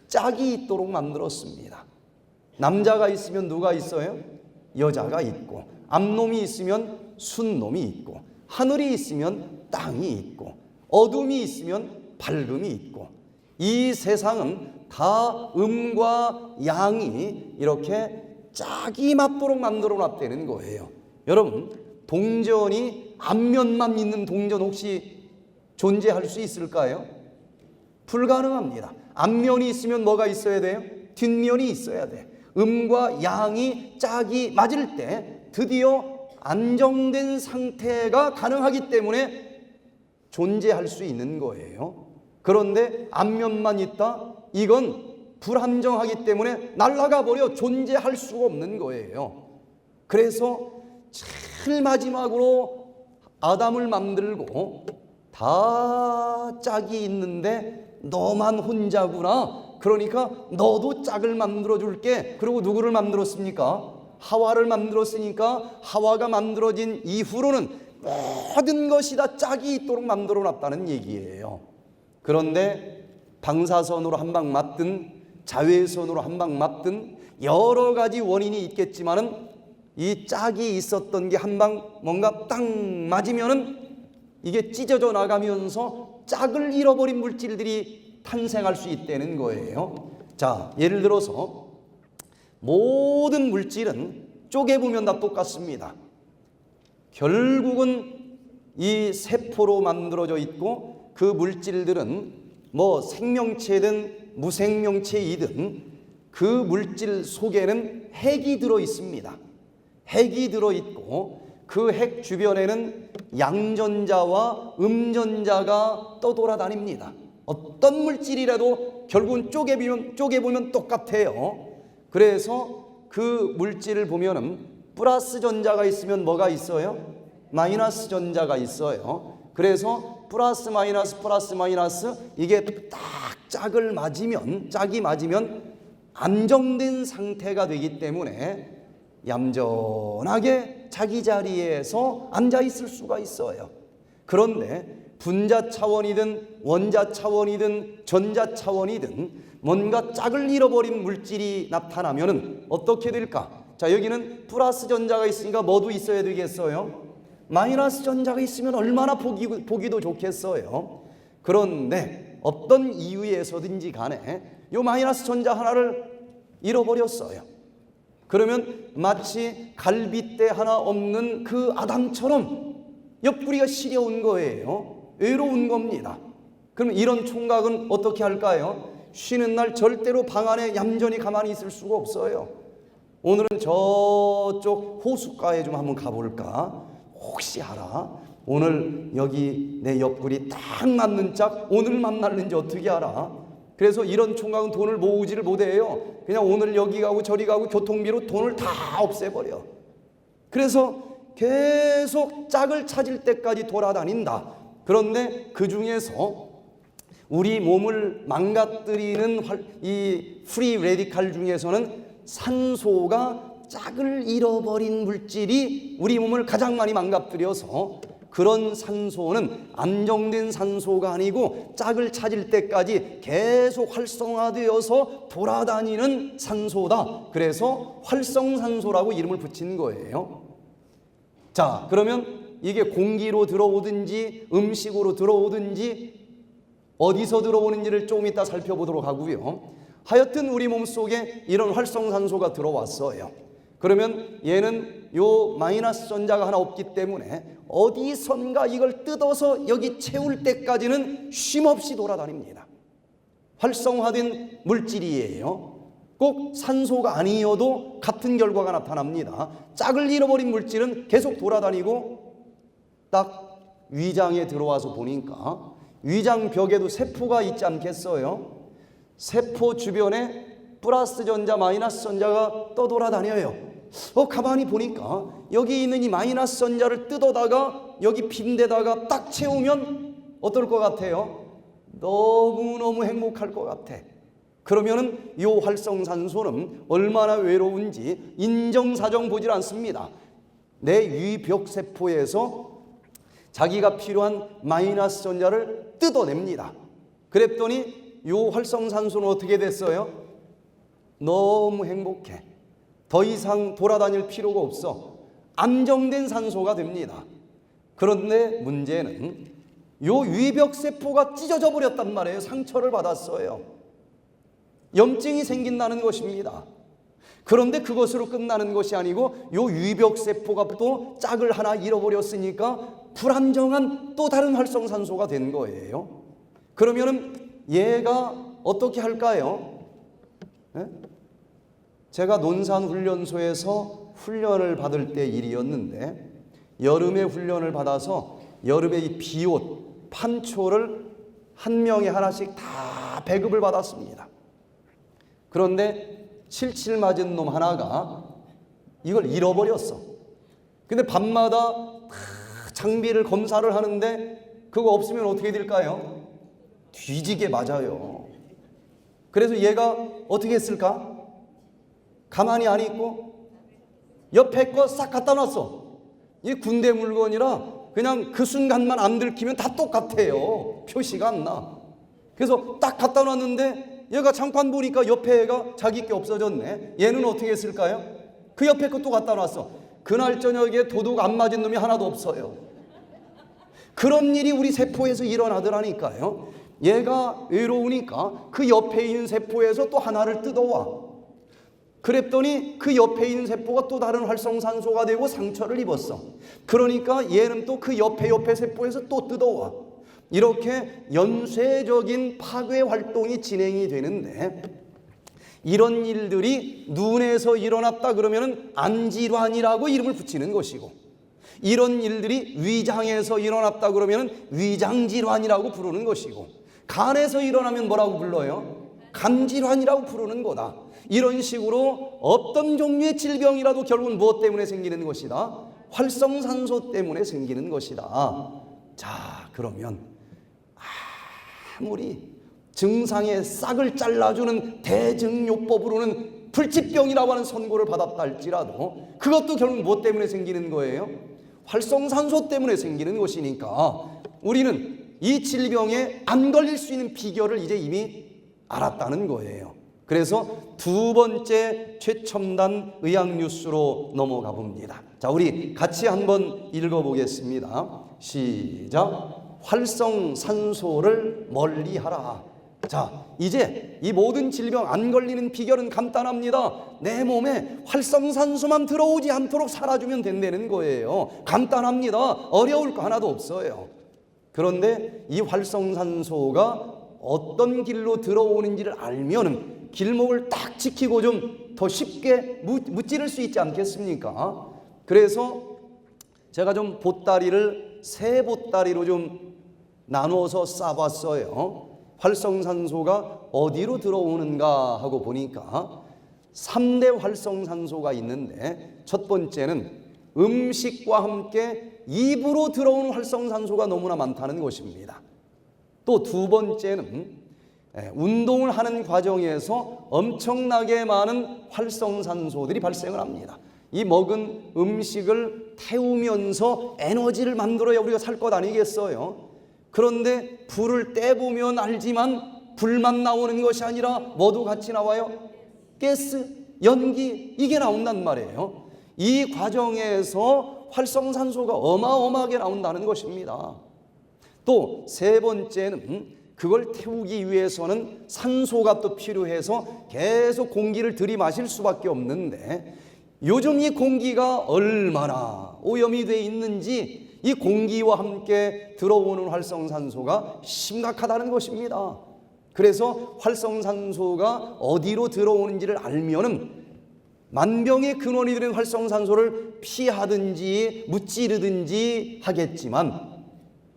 짝이 있도록 만들었습니다. 남자가 있으면 누가 있어요? 여자가 있고, 암놈이 있으면 순놈이 있고, 하늘이 있으면 땅이 있고, 어둠이 있으면 밝음이 있고, 이 세상은 다 음과 양이 이렇게 짝이 맞도록 만들어 놨다는 거예요. 여러분, 동전이 앞면만 있는 동전 혹시 존재할 수 있을까요? 불가능합니다. 앞면이 있으면 뭐가 있어야 돼요? 뒷면이 있어야 돼. 음과 양이 짝이 맞을 때 드디어 안정된 상태가 가능하기 때문에 존재할 수 있는 거예요. 그런데 앞면만 있다? 이건 불안정하기 때문에 날아가 버려 존재할 수가 없는 거예요. 그래서 제일 마지막으로 아담을 만들고 다 짝이 있는데 너만 혼자구나. 그러니까 너도 짝을 만들어 줄게. 그리고 누구를 만들었습니까? 하와를 만들었으니까 하와가 만들어진 이후로는 모든 것이 다 짝이 있도록 만들어 놨다는 얘기예요. 그런데 방사선으로 한 방 맞든 자외선으로 한 방 맞든 여러 가지 원인이 있겠지만은 이 짝이 있었던 게 한 방 뭔가 딱 맞으면은 이게 찢어져 나가면서 짝을 잃어버린 물질들이 탄생할 수 있다는 거예요. 자, 예를 들어서 모든 물질은 쪼개보면 다 똑같습니다. 결국은 이 세포로 만들어져 있고 그 물질들은 뭐 생명체든 무생명체이든 그 물질 속에는 핵이 들어 있습니다. 핵이 들어 있고 그 핵 주변에는 양전자와 음전자가 떠돌아다닙니다. 어떤 물질이라도 결국은 쪼개보면 똑같아요. 그래서 그 물질을 보면은 플러스 전자가 있으면 뭐가 있어요? 마이너스 전자가 있어요. 그래서 플러스 마이너스 이게 딱 짝이 맞으면 안정된 상태가 되기 때문에 얌전하게 자기 자리에서 앉아 있을 수가 있어요. 그런데 분자 차원이든 원자 차원이든 전자 차원이든 뭔가 짝을 잃어버린 물질이 나타나면은 어떻게 될까? 자, 여기는 플러스 전자가 있으니까 뭐도 있어야 되겠어요? 마이너스 전자가 있으면 얼마나 보기도 좋겠어요. 그런데 어떤 이유에서든지 간에 요 마이너스 전자 하나를 잃어버렸어요. 그러면 마치 갈빗대 하나 없는 그 아담처럼 옆구리가 시려운 거예요. 외로운 겁니다. 그럼 이런 총각은 어떻게 할까요? 쉬는 날 절대로 방 안에 얌전히 가만히 있을 수가 없어요. 오늘은 저쪽 호숫가에 좀 한번 가볼까? 혹시 알아? 오늘 여기 내 옆구리 딱 맞는 짝 오늘 만날는지 어떻게 알아? 그래서 이런 총각은 돈을 모으지를 못해요. 그냥 오늘 여기 가고 저리 가고 교통비로 돈을 다 없애버려. 그래서 계속 짝을 찾을 때까지 돌아다닌다. 그런데 그 중에서 우리 몸을 망가뜨리는 이 프리 레디칼 중에서는 산소가 짝을 잃어버린 물질이 우리 몸을 가장 많이 망가뜨려서 그런 산소는 안정된 산소가 아니고 짝을 찾을 때까지 계속 활성화되어서 돌아다니는 산소다. 그래서 활성산소라고 이름을 붙인 거예요. 자, 그러면 이게 공기로 들어오든지 음식으로 들어오든지 어디서 들어오는지를 조금 이따 살펴보도록 하고요. 하여튼 우리 몸속에 이런 활성산소가 들어왔어요. 그러면 얘는 요 마이너스 전자가 하나 없기 때문에 어디선가 이걸 뜯어서 여기 채울 때까지는 쉼없이 돌아다닙니다. 활성화된 물질이에요. 꼭 산소가 아니어도 같은 결과가 나타납니다. 짝을 잃어버린 물질은 계속 돌아다니고 딱 위장에 들어와서 보니까 위장벽에도 세포가 있지 않겠어요? 세포 주변에 플러스 전자, 마이너스 전자가 떠돌아다녀요. 가만히 보니까 여기 있는 이 마이너스 전자를 뜯어다가 여기 빈데다가 딱 채우면 어떨 것 같아요? 너무너무 행복할 것 같아. 그러면은 이 활성산소는 얼마나 외로운지 인정사정 보질 않습니다. 내 위벽세포에서 자기가 필요한 마이너스 전자를 뜯어냅니다. 그랬더니 이 활성산소는 어떻게 됐어요? 너무 행복해. 더 이상 돌아다닐 필요가 없어. 안정된 산소가 됩니다. 그런데 문제는 요 위벽세포가 찢어져 버렸단 말이에요. 상처를 받았어요. 염증이 생긴다는 것입니다. 그런데 그것으로 끝나는 것이 아니고 요 위벽세포가 또 짝을 하나 잃어버렸으니까 불안정한 또 다른 활성산소가 된 거예요. 그러면은 얘가 어떻게 할까요? 네? 제가 논산훈련소에서 훈련을 받을 때 일이었는데 여름에 훈련을 받아서 여름에 이 비옷, 판초를 한 명에 하나씩 다 배급을 받았습니다. 그런데 칠칠 맞은 놈 하나가 이걸 잃어버렸어. 근데 밤마다 장비를 검사를 하는데 그거 없으면 어떻게 될까요? 뒤지게 맞아요. 그래서 얘가 어떻게 했을까? 가만히 안 있고 옆에 거 싹 갖다 놨어. 이 군대 물건이라 그냥 그 순간만 안 들키면 다 똑같아요. 표시가 안 나. 그래서 딱 갖다 놨는데 얘가 잠깐 보니까 옆에 애가 자기 게 없어졌네. 얘는 어떻게 했을까요? 그 옆에 거 또 갖다 놨어. 그날 저녁에 도둑 안 맞은 놈이 하나도 없어요. 그런 일이 우리 세포에서 일어나더라니까요. 얘가 외로우니까 그 옆에 있는 세포에서 또 하나를 뜯어와. 그랬더니 그 옆에 있는 세포가 또 다른 활성산소가 되고 상처를 입었어. 그러니까 얘는 또 그 옆에 세포에서 또 뜯어와. 이렇게 연쇄적인 파괴 활동이 진행이 되는데 이런 일들이 눈에서 일어났다 그러면 안질환이라고 이름을 붙이는 것이고 이런 일들이 위장에서 일어났다 그러면 위장질환이라고 부르는 것이고 간에서 일어나면 뭐라고 불러요? 간질환이라고 부르는 거다. 이런 식으로 어떤 종류의 질병이라도 결국은 무엇 때문에 생기는 것이다? 활성산소 때문에 생기는 것이다. 자, 그러면 아무리 증상의 싹을 잘라주는 대증요법으로는 불치병이라고 하는 선고를 받았다 할지라도 그것도 결국 무엇 때문에 생기는 거예요? 활성산소 때문에 생기는 것이니까 우리는 이 질병에 안 걸릴 수 있는 비결을 이제 이미 알았다는 거예요. 그래서 두 번째 최첨단 의학 뉴스로 넘어가 봅니다. 자, 우리 같이 한번 읽어보겠습니다. 시작. 활성산소를 멀리하라. 자, 이제 이 모든 질병 안 걸리는 비결은 간단합니다. 내 몸에 활성산소만 들어오지 않도록 살아주면 된다는 거예요. 간단합니다. 어려울 거 하나도 없어요. 그런데 이 활성산소가 어떤 길로 들어오는지를 알면은 길목을 딱 지키고 좀 더 쉽게 무찌를 수 있지 않겠습니까? 그래서 제가 좀 보따리를 세 보따리로 좀 나누어서 싸봤어요. 활성산소가 어디로 들어오는가 하고 보니까 3대 활성산소가 있는데, 첫 번째는 음식과 함께 입으로 들어오는 활성산소가 너무나 많다는 것입니다. 또 두 번째는 운동을 하는 과정에서 엄청나게 많은 활성산소들이 발생을 합니다. 이 먹은 음식을 태우면서 에너지를 만들어야 우리가 살 것 아니겠어요? 그런데 불을 떼보면 알지만 불만 나오는 것이 아니라 뭐도 같이 나와요? 가스, 연기, 이게 나온단 말이에요. 이 과정에서 활성산소가 어마어마하게 나온다는 것입니다. 또 세 번째는 그걸 태우기 위해서는 산소가 또 필요해서 계속 공기를 들이마실 수밖에 없는데, 요즘 이 공기가 얼마나 오염이 돼 있는지 이 공기와 함께 들어오는 활성산소가 심각하다는 것입니다. 그래서 활성산소가 어디로 들어오는지를 알면은 만병의 근원이 되는 활성산소를 피하든지 무찌르든지 하겠지만,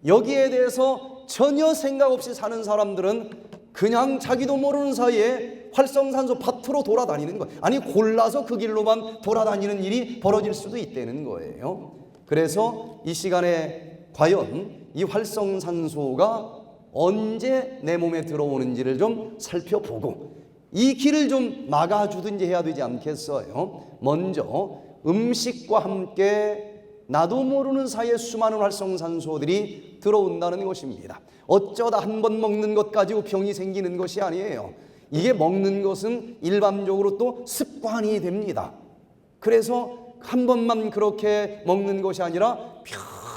여기에 대해서 전혀 생각 없이 사는 사람들은 그냥 자기도 모르는 사이에 활성산소 밭으로 돌아다니는 거예요. 아니, 골라서 그 길로만 돌아다니는 일이 벌어질 수도 있다는 거예요. 그래서 이 시간에 과연 이 활성산소가 언제 내 몸에 들어오는지를 좀 살펴보고 이 길을 좀 막아주든지 해야 되지 않겠어요? 먼저 음식과 함께 나도 모르는 사이에 수많은 활성산소들이 들어온다는 것입니다. 어쩌다 한 번 먹는 것 가지고 병이 생기는 것이 아니에요. 이게 먹는 것은 일반적으로 또 습관이 됩니다. 그래서 한 번만 그렇게 먹는 것이 아니라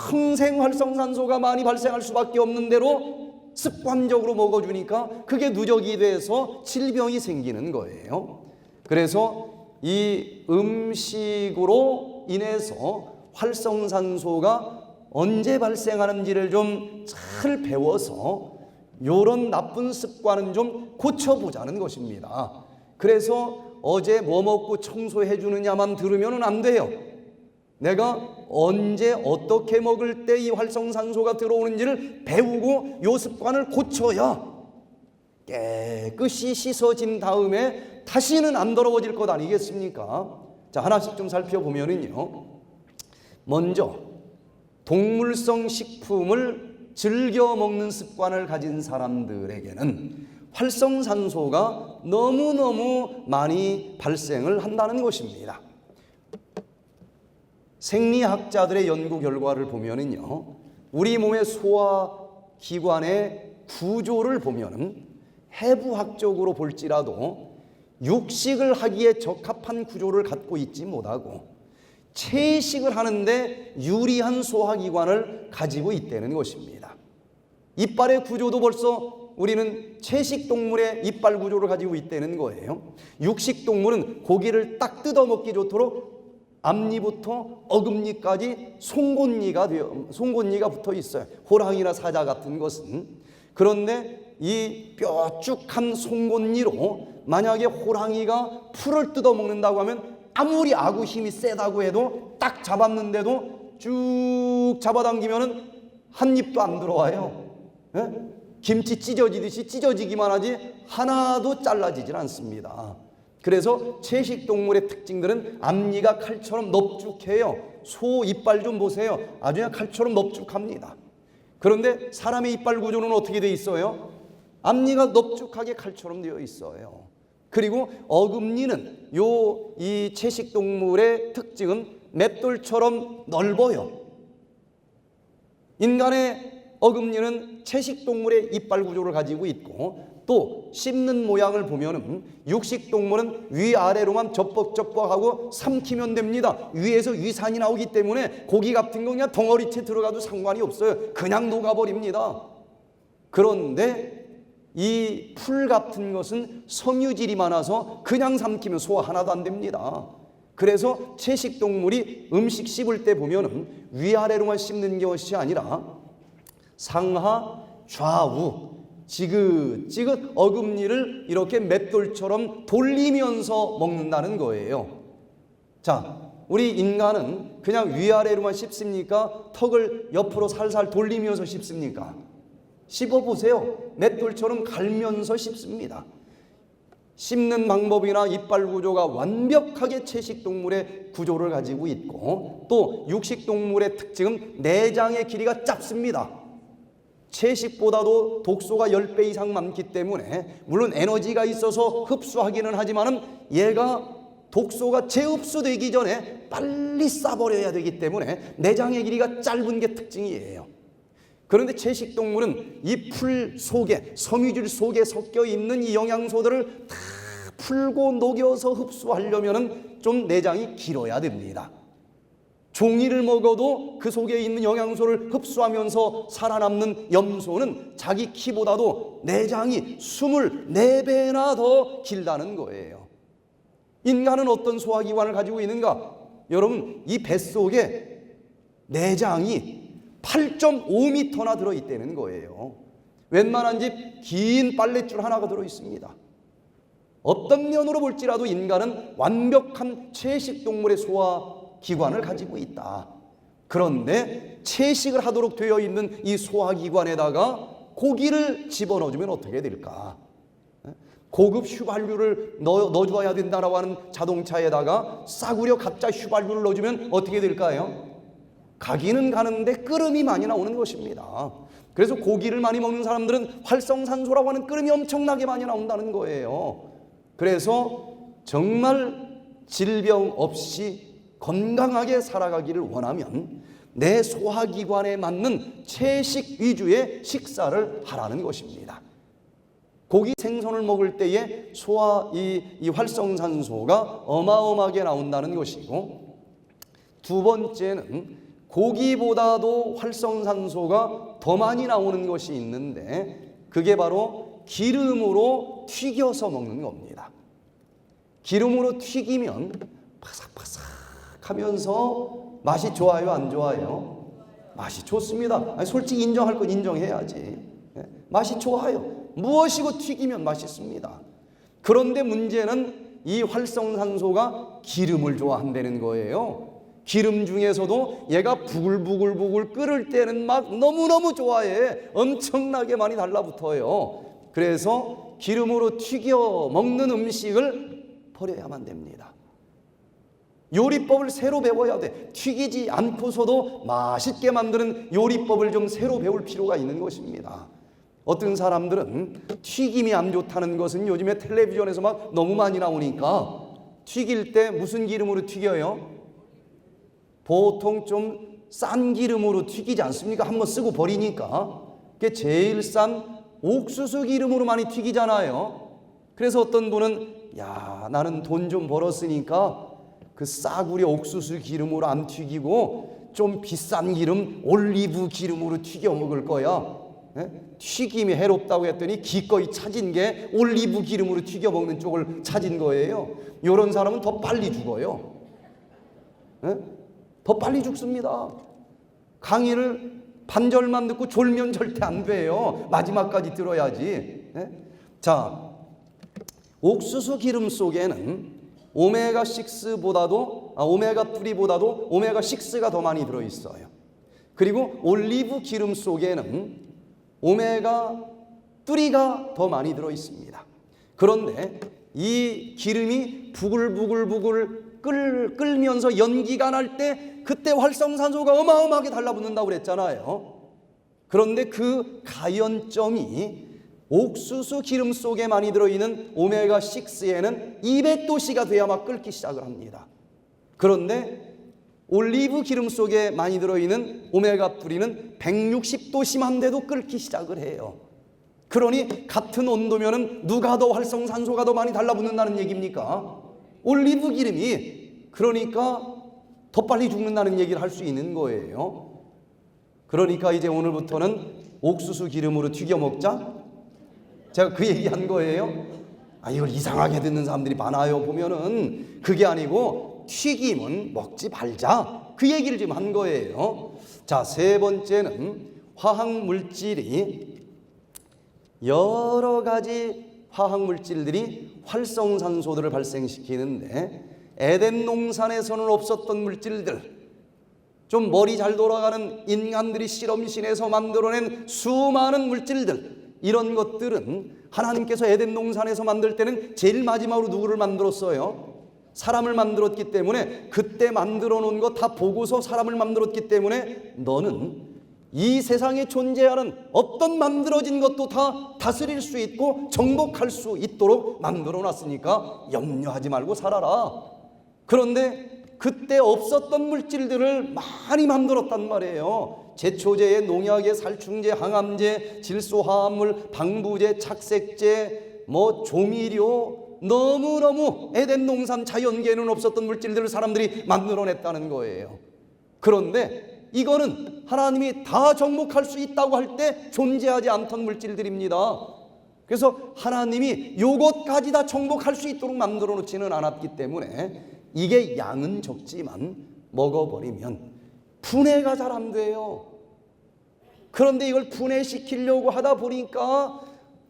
평생 활성산소가 많이 발생할 수밖에 없는 대로 습관적으로 먹어주니까 그게 누적이 돼서 질병이 생기는 거예요. 그래서 이 음식으로 인해서 활성산소가 언제 발생하는지를 좀 잘 배워서 이런 나쁜 습관은 좀 고쳐보자는 것입니다. 그래서 어제 뭐 먹고 청소해 주느냐만 들으면 안 돼요. 내가 언제 어떻게 먹을 때 이 활성산소가 들어오는지를 배우고 이 습관을 고쳐야 깨끗이 씻어진 다음에 다시는 안 더러워질 것 아니겠습니까? 자, 하나씩 좀 살펴보면은요. 먼저 동물성 식품을 즐겨 먹는 습관을 가진 사람들에게는 활성산소가 너무너무 많이 발생을 한다는 것입니다. 생리학자들의 연구 결과를 보면은요, 우리 몸의 소화기관의 구조를 보면은 해부학적으로 볼지라도 육식을 하기에 적합한 구조를 갖고 있지 못하고 채식을 하는데 유리한 소화기관을 가지고 있다는 것입니다. 이빨의 구조도 벌써 우리는 채식 동물의 이빨 구조를 가지고 있다는 거예요. 육식 동물은 고기를 딱 뜯어먹기 좋도록 앞니부터 어금니까지 송곳니가 붙어 있어요. 호랑이나 사자 같은 것은. 그런데 이 뾰족한 송곳니로 만약에 호랑이가 풀을 뜯어먹는다고 하면 아무리 아구 힘이 세다고 해도 딱 잡았는데도 쭉 잡아당기면은 한 입도 안 들어와요. 예? 김치 찢어지듯이 찢어지기만 하지 하나도 잘라지질 않습니다. 그래서 채식 동물의 특징들은 앞니가 칼처럼 넙죽해요. 소 이빨 좀 보세요. 아주 그냥 칼처럼 넙죽합니다. 그런데 사람의 이빨 구조는 어떻게 돼 있어요? 앞니가 넙죽하게 칼처럼 되어 있어요. 그리고 어금니는 이 채식 동물의 특징은 맷돌처럼 넓어요. 인간의 어금니는 채식 동물의 이빨 구조를 가지고 있고 또 씹는 모양을 보면은 육식동물은 위아래로만 접벅접벅하고 삼키면 됩니다. 위에서 위산이 나오기 때문에 고기 같은 거 그냥 덩어리째 들어가도 상관이 없어요. 그냥 녹아버립니다. 그런데 이 풀 같은 것은 섬유질이 많아서 그냥 삼키면 소화 하나도 안 됩니다. 그래서 채식동물이 음식 씹을 때 보면은 위아래로만 씹는 것이 아니라 상하 좌우 지긋지긋 어금니를 이렇게 맷돌처럼 돌리면서 먹는다는 거예요. 자, 우리 인간은 그냥 위아래로만 씹습니까? 턱을 옆으로 살살 돌리면서 씹습니까? 씹어보세요. 맷돌처럼 갈면서 씹습니다. 씹는 방법이나 이빨 구조가 완벽하게 채식동물의 구조를 가지고 있고, 또 육식동물의 특징은 내장의 길이가 짧습니다. 채식보다도 독소가 10배 이상 많기 때문에 물론 에너지가 있어서 흡수하기는 하지만은 얘가 독소가 재흡수되기 전에 빨리 싸버려야 되기 때문에 내장의 길이가 짧은 게 특징이에요. 그런데 채식동물은 이 풀 속에, 섬유질 속에 섞여 있는 이 영양소들을 다 풀고 녹여서 흡수하려면 좀 내장이 길어야 됩니다. 종이를 먹어도 그 속에 있는 영양소를 흡수하면서 살아남는 염소는 자기 키보다도 내장이 24배나 더 길다는 거예요. 인간은 어떤 소화기관을 가지고 있는가? 여러분, 이 뱃속에 내장이 8.5m나 들어있다는 거예요. 웬만한 집 긴 빨랫줄 하나가 들어있습니다. 어떤 면으로 볼지라도 인간은 완벽한 채식동물의 소화기관을 가지고 있다. 그런데 채식을 하도록 되어 있는 이 소화기관에다가 고기를 집어넣어주면 어떻게 될까? 고급 휘발유를 넣어줘야 된다라고 하는 자동차에다가 싸구려 가짜 휘발유를 넣어주면 어떻게 될까요? 가기는 가는데 끓음이 많이 나오는 것입니다. 그래서 고기를 많이 먹는 사람들은 활성산소라고 하는 끓음이 엄청나게 많이 나온다는 거예요. 그래서 정말 질병 없이 건강하게 살아가기를 원하면 내 소화기관에 맞는 채식 위주의 식사를 하라는 것입니다. 고기 생선을 먹을 때에 이 활성산소가 어마어마하게 나온다는 것이고, 두 번째는 고기보다도 활성산소가 더 많이 나오는 것이 있는데 그게 바로 기름으로 튀겨서 먹는 겁니다. 기름으로 튀기면 바삭바삭하면서 맛이 좋아요, 안 좋아요? 맛이 좋습니다. 아니, 솔직히 인정할 건 인정해야지. 맛이 좋아요. 무엇이고 튀기면 맛있습니다. 그런데 문제는 이 활성산소가 기름을 좋아한다는 거예요. 기름 중에서도 얘가 부글부글 끓을 때는 막 너무너무 좋아해. 엄청나게 많이 달라붙어요. 그래서 기름으로 튀겨 먹는 음식을 버려야만 됩니다. 요리법을 새로 배워야 돼. 튀기지 않고서도 맛있게 만드는 요리법을 좀 새로 배울 필요가 있는 것입니다. 어떤 사람들은 튀김이 안 좋다는 것은 요즘에 텔레비전에서 막 너무 많이 나오니까 튀길 때 무슨 기름으로 튀겨요? 보통 좀 싼 기름으로 튀기지 않습니까? 한번 쓰고 버리니까. 그게 제일 싼 옥수수 기름으로 많이 튀기잖아요. 그래서 어떤 분은 야, 나는 돈 좀 벌었으니까 그 싸구려 옥수수 기름으로 안 튀기고 좀 비싼 기름 올리브 기름으로 튀겨 먹을 거야. 튀김이 해롭다고 했더니 기꺼이 찾은 게 올리브 기름으로 튀겨 먹는 쪽을 찾은 거예요. 이런 사람은 더 빨리 죽어요. 더 빨리 죽습니다. 강의를 반절만 듣고 졸면 절대 안 돼요. 마지막까지 들어야지. 자, 옥수수 기름 속에는 오메가3보다도 오메가6가 더 많이 들어있어요. 그리고 올리브 기름 속에는 오메가3가 더 많이 들어있습니다. 그런데 이 기름이 부글부글 끓면서 연기가 날 때 그때 활성산소가 어마어마하게 달라붙는다고 그랬잖아요. 그런데 그 가연점이 옥수수 기름 속에 많이 들어있는 오메가6에는 200도씨가 돼야 막 끓기 시작을 합니다. 그런데 올리브 기름 속에 많이 들어있는 오메가3는 160도씨만 돼도 끓기 시작을 해요. 그러니 같은 온도면은 누가 더 활성산소가 더 많이 달라붙는다는 얘기입니까? 올리브 기름이 그러니까 더 빨리 죽는다는 얘기를 할 수 있는 거예요. 그러니까 이제 오늘부터는 옥수수 기름으로 튀겨 먹자. 제가 그 얘기한 거예요. 이걸 이상하게 듣는 사람들이 많아요. 보면은 그게 아니고 튀김은 먹지 말자, 그 얘기를 지금 한 거예요. 자, 세 번째는 화학 물질이 여러 가지 화학 물질들이 활성산소들을 발생시키는데 에덴 농산에서는 없었던 물질들, 좀 머리 잘 돌아가는 인간들이 실험실에서 만들어낸 수많은 물질들, 이런 것들은 하나님께서 에덴 농산에서 만들 때는 제일 마지막으로 누구를 만들었어요? 사람을 만들었기 때문에 그때 만들어 놓은 거 다 보고서 사람을 만들었기 때문에 너는 이 세상에 존재하는 어떤 만들어진 것도 다 다스릴 수 있고 정복할 수 있도록 만들어 놨으니까 염려하지 말고 살아라. 그런데 그때 없었던 물질들을 많이 만들었단 말이에요. 제초제에 농약에 살충제, 항암제, 질소화합물, 방부제, 착색제, 조미료, 너무너무 에덴 농산 자연계에는 없었던 물질들을 사람들이 만들어냈다는 거예요. 그런데 이거는 하나님이 다 정복할 수 있다고 할 때 존재하지 않던 물질들입니다. 그래서 하나님이 요것까지 다 정복할 수 있도록 만들어 놓지는 않았기 때문에 이게 양은 적지만 먹어버리면 분해가 잘 안 돼요. 그런데 이걸 분해시키려고 하다 보니까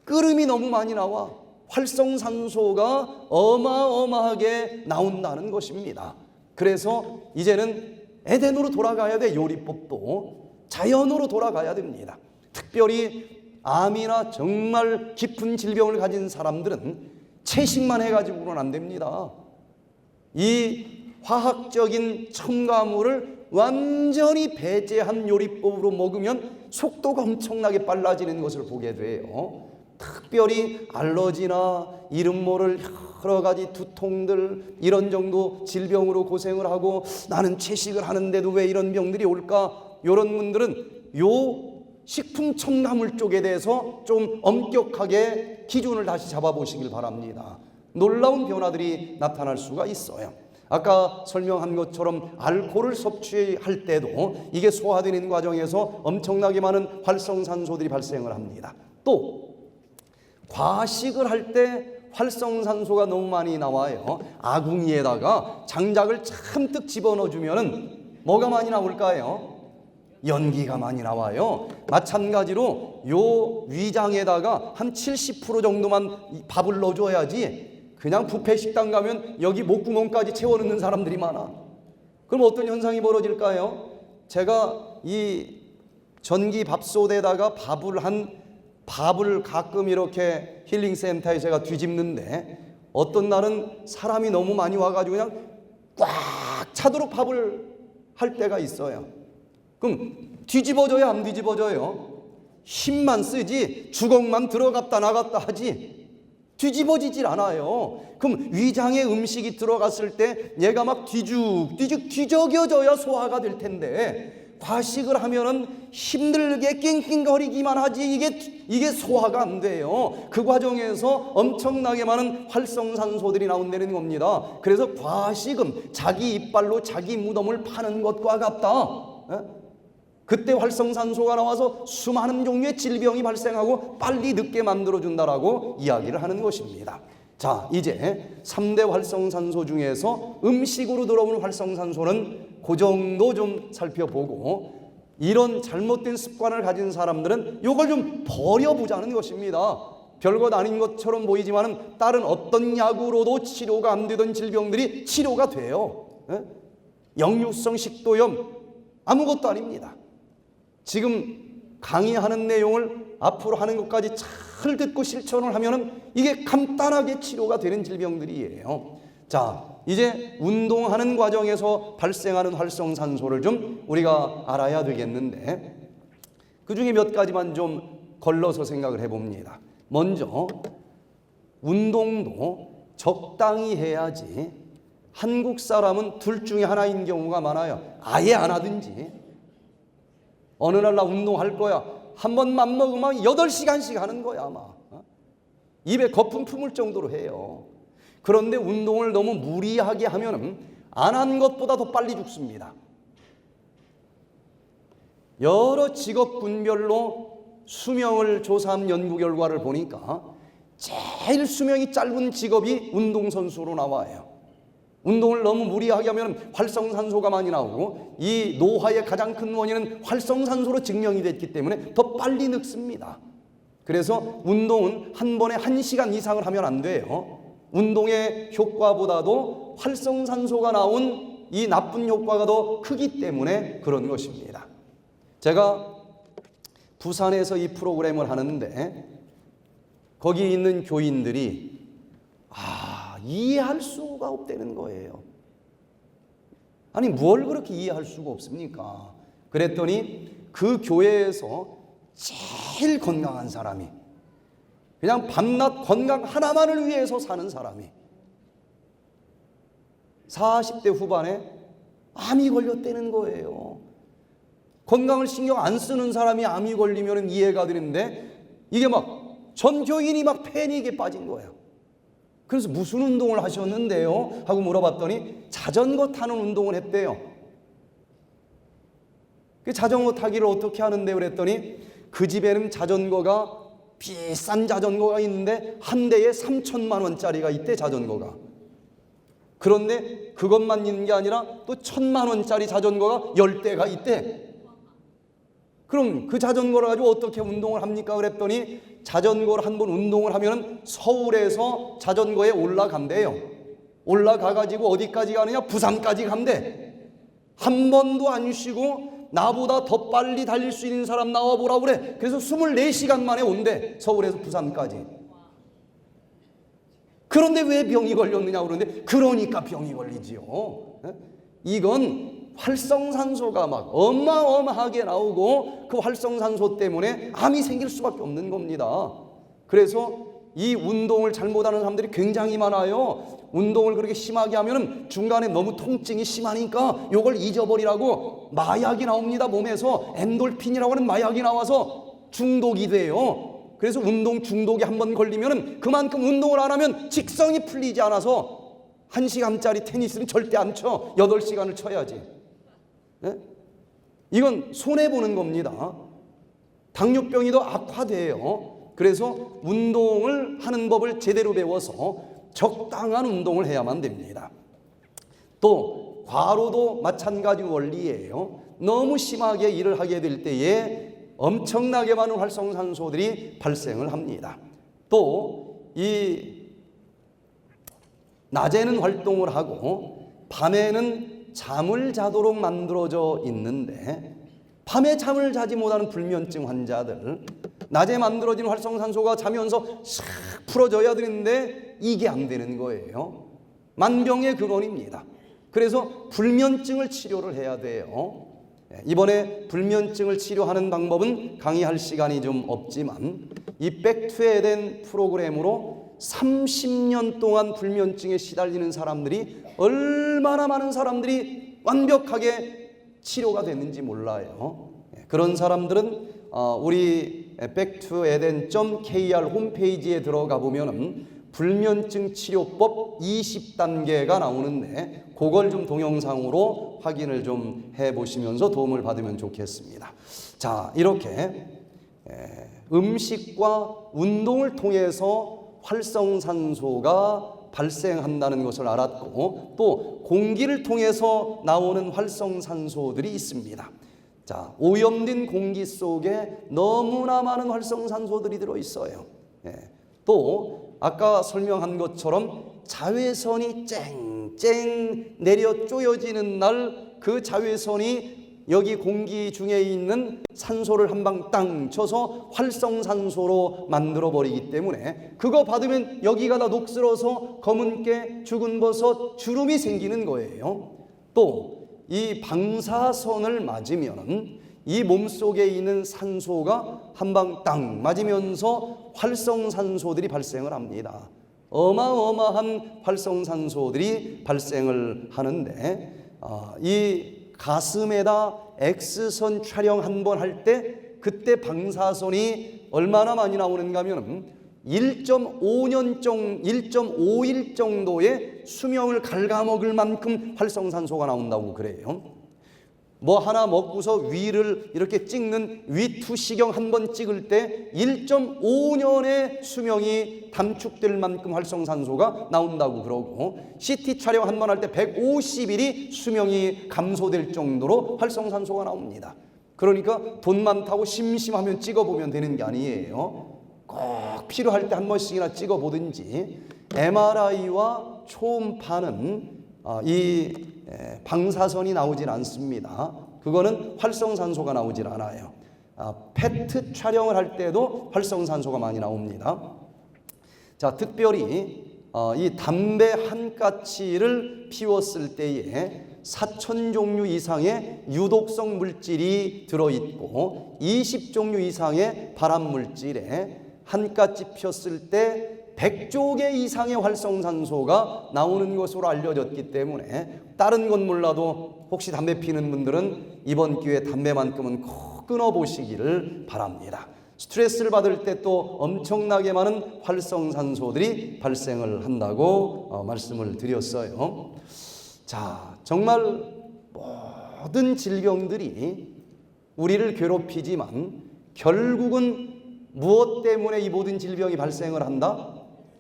끓음이 너무 많이 나와 활성산소가 어마어마하게 나온다는 것입니다. 그래서 이제는 에덴으로 돌아가야 돼. 요리법도 자연으로 돌아가야 됩니다. 특별히 암이나 정말 깊은 질병을 가진 사람들은 채식만 해가지고는 안 됩니다. 이 화학적인 첨가물을 완전히 배제한 요리법으로 먹으면 속도가 엄청나게 빨라지는 것을 보게 돼요. 특별히 알러지나 이름 모를 여러 가지 두통들, 이런 정도 질병으로 고생을 하고 나는 채식을 하는데도 왜 이런 병들이 올까? 이런 분들은 요 식품 첨가물 쪽에 대해서 좀 엄격하게 기준을 다시 잡아보시길 바랍니다. 놀라운 변화들이 나타날 수가 있어요. 아까 설명한 것처럼 알코올을 섭취할 때도 이게 소화되는 과정에서 엄청나게 많은 활성산소들이 발생을 합니다. 또 과식을 할 때 활성산소가 너무 많이 나와요. 아궁이에다가 장작을 참뜩 집어넣어주면 뭐가 많이 나올까요? 연기가 많이 나와요. 마찬가지로 요 위장에다가 한 70% 정도만 밥을 넣어줘야지 그냥 뷔페 식당 가면 여기 목구멍까지 채워넣는 사람들이 많아. 그럼 어떤 현상이 벌어질까요? 제가 이 전기 밥솥에다가 밥을 가끔 이렇게 힐링센터에 제가 뒤집는데 어떤 날은 사람이 너무 많이 와가지고 그냥 꽉 차도록 밥을 할 때가 있어요. 그럼 뒤집어져야 안 뒤집어져요? 힘만 쓰지 주걱만 들어갔다 나갔다 하지 뒤집어지질 않아요. 그럼 위장에 음식이 들어갔을 때 얘가 막 뒤적여져야 소화가 될 텐데 과식을 하면은 힘들게 낑낑거리기만 하지 이게 소화가 안 돼요. 그 과정에서 엄청나게 많은 활성산소들이 나온다는 겁니다. 그래서 과식은 자기 이빨로 자기 무덤을 파는 것과 같다. 그때 활성산소가 나와서 수많은 종류의 질병이 발생하고 빨리 늙게 만들어준다라고 이야기를 하는 것입니다. 자, 이제 3대 활성산소 중에서 음식으로 들어오는 활성산소는 그 정도 좀 살펴보고 이런 잘못된 습관을 가진 사람들은 이걸 좀 버려보자는 것입니다. 별것 아닌 것처럼 보이지만 다른 어떤 약으로도 치료가 안 되던 질병들이 치료가 돼요. 역류성 식도염 아무것도 아닙니다. 지금 강의하는 내용을 앞으로 하는 것까지 잘 듣고 실천을 하면은 이게 간단하게 치료가 되는 질병들이에요. 자, 이제 운동하는 과정에서 발생하는 활성산소를 좀 우리가 알아야 되겠는데 그 중에 몇 가지만 좀 걸러서 생각을 해봅니다. 먼저 운동도 적당히 해야지. 한국 사람은 둘 중에 하나인 경우가 많아요. 아예 안 하든지 어느 날 나 운동할 거야 한 번 맘먹으면 8시간씩 하는 거야 아마. 입에 거품 품을 정도로 해요. 그런데 운동을 너무 무리하게 하면은 안 한 것보다 더 빨리 죽습니다. 여러 직업군별로 수명을 조사한 연구 결과를 보니까 제일 수명이 짧은 직업이 운동선수로 나와요. 운동을 너무 무리하게 하면 활성산소가 많이 나오고 이 노화의 가장 큰 원인은 활성산소로 증명이 됐기 때문에 더 빨리 늙습니다. 그래서 운동은 한 번에 1시간 이상을 하면 안 돼요. 운동의 효과보다도 활성산소가 나온 이 나쁜 효과가 더 크기 때문에 그런 것입니다. 제가 부산에서 이 프로그램을 하는데 거기 있는 교인들이 이해할 수가 없다는 거예요. 아니 뭘 그렇게 이해할 수가 없습니까? 그랬더니 그 교회에서 제일 건강한 사람이, 그냥 밤낮 건강 하나만을 위해서 사는 사람이 40대 후반에 암이 걸렸다는 거예요. 건강을 신경 안 쓰는 사람이 암이 걸리면 이해가 되는데 이게 막 전 교인이 막 패닉에 빠진 거예요. 그래서 무슨 운동을 하셨는데요? 하고 물어봤더니 자전거 타는 운동을 했대요. 그 자전거 타기를 어떻게 하는데 그랬더니 그 집에는 자전거가 비싼 자전거가 있는데 한 대에 3천만 원짜리가 있대 자전거가. 그런데 그것만 있는 게 아니라 또 1,000만 원짜리 자전거가 10대가 있대. 그럼 그 자전거를 가지고 어떻게 운동을 합니까? 그랬더니 자전거를 한번 운동을 하면 서울에서 자전거에 올라간대요. 올라가가지고 어디까지 가느냐? 부산까지 간대. 한 번도 안 쉬고 나보다 더 빨리 달릴 수 있는 사람 나와보라고 그래. 그래서 24시간 만에 온대. 서울에서 부산까지. 그런데 왜 병이 걸렸느냐 그러는데 그러니까 병이 걸리지요. 이건 활성산소가 막 어마어마하게 나오고 그 활성산소 때문에 암이 생길 수밖에 없는 겁니다. 그래서 이 운동을 잘못하는 사람들이 굉장히 많아요. 운동을 그렇게 심하게 하면 중간에 너무 통증이 심하니까 이걸 잊어버리라고 마약이 나옵니다. 몸에서 엔돌핀이라고 하는 마약이 나와서 중독이 돼요. 그래서 운동 중독이 한번 걸리면 그만큼 운동을 안 하면 직성이 풀리지 않아서 1시간짜리 테니스는 절대 안 쳐. 8시간을 쳐야지. 네? 이건 손해보는 겁니다. 당뇨병이 더 악화돼요. 그래서 운동을 하는 법을 제대로 배워서 적당한 운동을 해야만 됩니다. 또 과로도 마찬가지 원리예요. 너무 심하게 일을 하게 될 때에 엄청나게 많은 활성산소들이 발생을 합니다. 또 이 낮에는 활동을 하고 밤에는 잠을 자도록 만들어져 있는데 밤에 잠을 자지 못하는 불면증 환자들, 낮에 만들어진 활성산소가 자면서 싹 풀어져야 되는데 이게 안 되는 거예요. 만병의 근원입니다. 그래서 불면증을 치료를 해야 돼요. 이번에 불면증을 치료하는 방법은 강의할 시간이 좀 없지만 이 백투 에덴 프로그램으로 30년 동안 불면증에 시달리는 사람들이 얼마나 많은 사람들이 완벽하게 치료가 됐는지 몰라요. 그런 사람들은 우리 backtoeden.kr 홈페이지에 들어가 보면 불면증 치료법 20단계가 나오는데 그걸 좀 동영상으로 확인을 좀 해보시면서 도움을 받으면 좋겠습니다. 자, 이렇게 음식과 운동을 통해서 활성산소가 발생한다는 것을 알았고 또 공기를 통해서 나오는 활성산소들이 있습니다. 자, 오염된 공기 속에 너무나 많은 활성산소들이 들어있어요. 또 아까 설명한 것처럼 자외선이 쨍쨍 내려 쪼여지는 날 그 자외선이 여기 공기 중에 있는 산소를 한 방 땅 쳐서 활성산소로 만들어버리기 때문에 그거 받으면 여기가 다 녹슬어서 검은 깨, 죽은 버섯, 주름이 생기는 거예요. 또 이 방사선을 맞으면 이 몸속에 있는 산소가 한 방 땅 맞으면서 활성산소들이 발생을 합니다. 어마어마한 활성산소들이 발생을 하는데 이 가슴에다 X선 촬영 한 번 할 때 그때 방사선이 얼마나 많이 나오는가 하면 1.5일 정도의 수명을 갉아먹을 만큼 활성산소가 나온다고 그래요. 뭐 하나 먹고서 위를 이렇게 찍는 위투시경 한 번 찍을 때 1.5년의 수명이 단축될 만큼 활성산소가 나온다고 그러고, CT 촬영 한 번 할 때 150일이 수명이 감소될 정도로 활성산소가 나옵니다. 그러니까 돈 많다고 심심하면 찍어보면 되는 게 아니에요. 꼭 필요할 때 한 번씩이나 찍어보든지. MRI와 초음파는 이 방사선이 나오질 않습니다. 그거는 활성산소가 나오질 않아요. PET 촬영을 할 때도 활성산소가 많이 나옵니다. 자, 특별히 이 담배 한 가치를 피웠을 때에 4,000종류 이상의 유독성 물질이 들어있고 20종류 이상의 발암물질에 한 가치 피웠을 때 100조 개 이상의 활성산소가 나오는 것으로 알려졌기 때문에 다른 건 몰라도 혹시 담배 피는 분들은 이번 기회에 담배만큼은 꼭 끊어보시기를 바랍니다. 스트레스를 받을 때 또 엄청나게 많은 활성산소들이 발생을 한다고 말씀을 드렸어요. 자, 정말 모든 질병들이 우리를 괴롭히지만 결국은 무엇 때문에 이 모든 질병이 발생을 한다?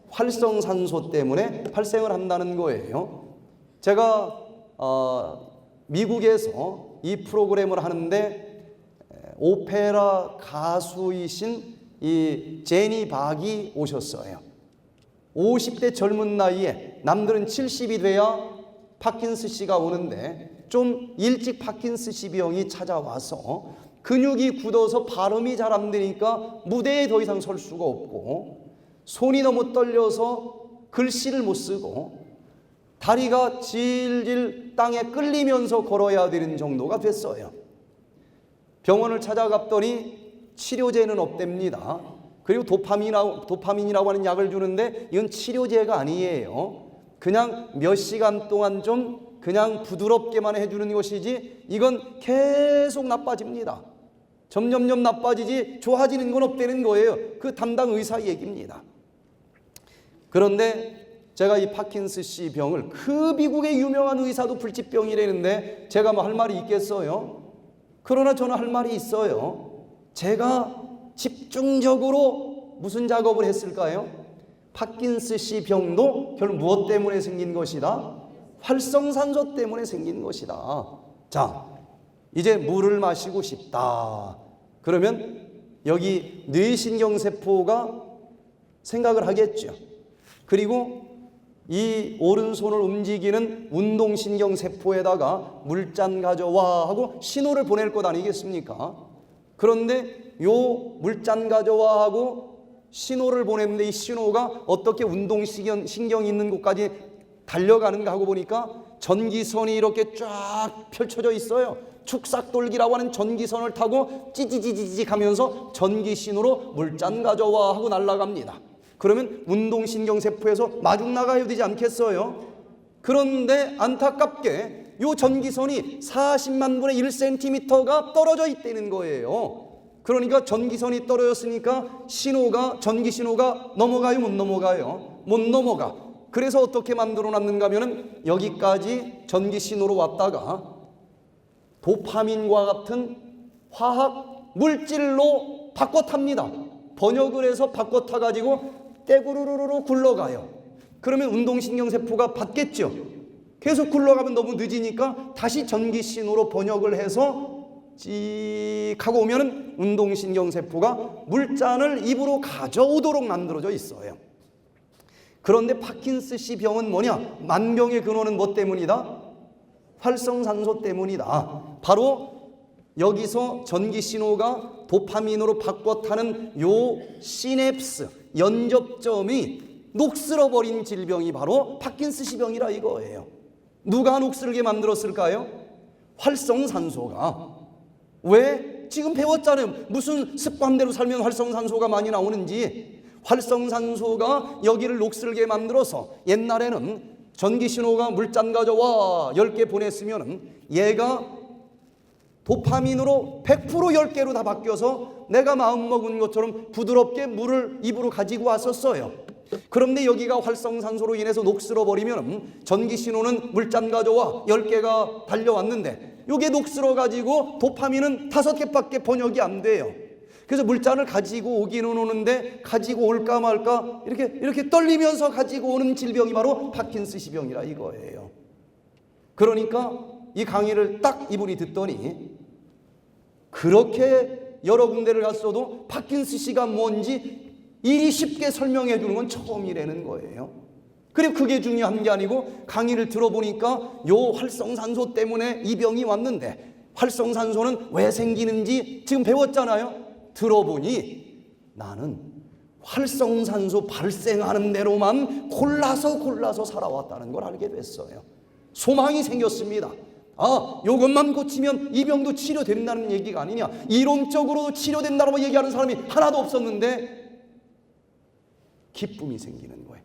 활성산소 때문에 발생을 한다는 거예요. 제가 미국에서 이 프로그램을 하는데 오페라 가수이신 이 제니 박이 오셨어요. 50대 젊은 나이에, 남들은 70이 돼야 파킨스씨가 오는데 좀 일찍 파킨스씨 병이 찾아와서 근육이 굳어서 발음이 잘 안 되니까 무대에 더 이상 설 수가 없고, 손이 너무 떨려서 글씨를 못 쓰고, 다리가 질질 땅에 끌리면서 걸어야 되는 정도가 됐어요. 병원을 찾아갔더니 치료제는 없답니다. 그리고 도파민이라고 하는 약을 주는데 이건 치료제가 아니에요. 그냥 몇 시간 동안 좀 그냥 부드럽게만 해주는 것이지 이건 계속 나빠집니다. 점점점 나빠지지 좋아지는 건 없다는 거예요. 그 담당 의사 얘기입니다. 그런데 제가 이 파킨스씨 병을, 그 미국의 유명한 의사도 불치병이라는데 제가 뭐 할 말이 있겠어요? 그러나 저는 할 말이 있어요. 제가 집중적으로 무슨 작업을 했을까요? 파킨스씨 병도 결국 무엇 때문에 생긴 것이다? 활성산소 때문에 생긴 것이다. 자, 이제 물을 마시고 싶다. 그러면 여기 뇌신경세포가 생각을 하겠죠. 그리고 이 오른손을 움직이는 운동신경세포에다가 물잔 가져와 하고 신호를 보낼 것 아니겠습니까? 그런데 요 물잔 가져와 하고 신호를 보냈는데 이 신호가 어떻게 운동신경이 있는 곳까지 달려가는가 하고 보니까 전기선이 이렇게 쫙 펼쳐져 있어요. 축삭돌기라고 하는 전기선을 타고 찌지지지지 하면서 전기신호로 물잔 가져와 하고 날아갑니다. 그러면 운동신경세포에서 마중 나가야 되지 않겠어요? 그런데 안타깝게 이 전기선이 40만 분의 1cm가 떨어져 있다는 거예요. 그러니까 전기선이 떨어졌으니까 전기신호가 넘어가요, 못 넘어가요? 못 넘어가. 그래서 어떻게 만들어 놨는가 하면 여기까지 전기신호로 왔다가 도파민과 같은 화학 물질로 바꿔 탑니다. 번역을 해서 바꿔 타가지고 떼구르르르 굴러가요. 그러면 운동신경세포가 받겠죠. 계속 굴러가면 너무 늦으니까 다시 전기신호로 번역을 해서 찍 하고 오면 운동신경세포가 물잔을 입으로 가져오도록 만들어져 있어요. 그런데 파킨스씨 병은 뭐냐? 만병의 근원은 뭐 때문이다? 활성산소 때문이다. 바로 여기서 전기신호가 도파민으로 바꿔 타는 요 시냅스, 연접점이 녹슬어버린 질병이 바로 파킨스씨 병이라 이거예요. 누가 녹슬게 만들었을까요? 활성산소가. 왜? 지금 배웠잖아요. 무슨 습관대로 살면 활성산소가 많이 나오는지. 활성산소가 여기를 녹슬게 만들어서 옛날에는 전기신호가 물잔 가져와 10개 보냈으면 얘가 도파민으로 100% 10개로 다 바뀌어서 내가 마음먹은 것처럼 부드럽게 물을 입으로 가지고 왔었어요. 그런데 여기가 활성산소로 인해서 녹슬어 버리면 전기신호는 물잔 가져와 10개가 달려왔는데 이게 녹슬어 가지고 도파민은 5개밖에 번역이 안 돼요. 그래서 물잔을 가지고 오기는 오는데 가지고 올까 말까 이렇게 떨리면서 가지고 오는 질병이 바로 파킨슨병이라 이거예요. 그러니까 이 강의를 딱 이분이 듣더니 그렇게 여러 군데를 갔어도 파킨슨씨가 뭔지 이리 쉽게 설명해 주는 건 처음이라는 거예요. 그리고 그게 중요한 게 아니고 강의를 들어보니까 요 활성산소 때문에 이 병이 왔는데 활성산소는 왜 생기는지 지금 배웠잖아요. 들어보니 나는 활성산소 발생하는 대로만 골라서 살아왔다는 걸 알게 됐어요. 소망이 생겼습니다. 아, 이것만 고치면 이 병도 치료된다는 얘기가 아니냐. 이론적으로 치료된다고 얘기하는 사람이 하나도 없었는데 기쁨이 생기는 거예요.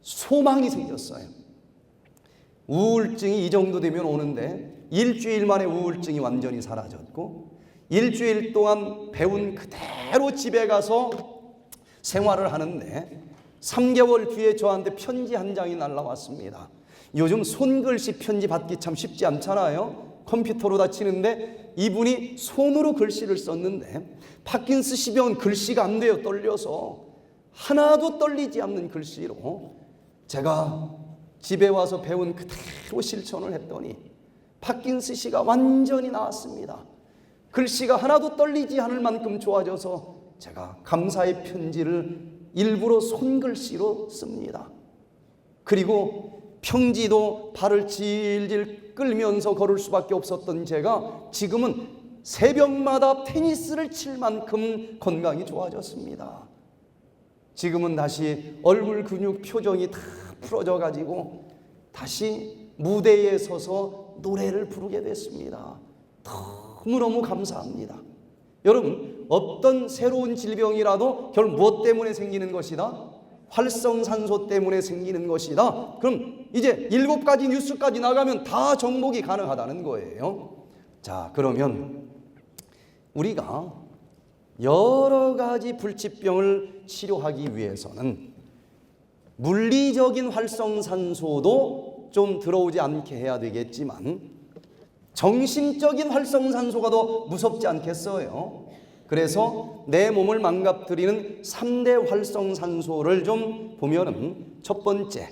소망이 생겼어요. 우울증이 이 정도 되면 오는데 일주일 만에 우울증이 완전히 사라졌고 일주일 동안 배운 그대로 집에 가서 생활을 하는데 3개월 뒤에 저한테 편지 한 장이 날라왔습니다. 요즘 손글씨 편지 받기 참 쉽지 않잖아요. 컴퓨터로 다 치는데 이분이 손으로 글씨를 썼는데 파킨슨병은 글씨가 안 돼요. 떨려서 하나도 떨리지 않는 글씨로 제가 집에 와서 배운 그대로 실천을 했더니 파킨슨씨가 완전히 나았습니다. 글씨가 하나도 떨리지 않을 만큼 좋아져서 제가 감사의 편지를 일부러 손글씨로 씁니다. 그리고 평지도 발을 질질 끌면서 걸을 수밖에 없었던 제가 지금은 새벽마다 테니스를 칠 만큼 건강이 좋아졌습니다. 지금은 다시 얼굴 근육 표정이 다 풀어져 가지고 다시 무대에 서서 노래를 부르게 됐습니다. 너무너무 감사합니다. 여러분, 어떤 새로운 질병이라도 결국 무엇 때문에 생기는 것이다? 활성산소 때문에 생기는 것이다. 그럼 이제 7가지 뉴스까지 나가면 다 정복이 가능하다는 거예요. 자, 그러면 우리가 여러 가지 불치병을 치료하기 위해서는 물리적인 활성산소도 좀 들어오지 않게 해야 되겠지만 정신적인 활성산소가 더 무섭지 않겠어요? 그래서 내 몸을 망가뜨리는 3대 활성산소를 좀 보면은 첫 번째,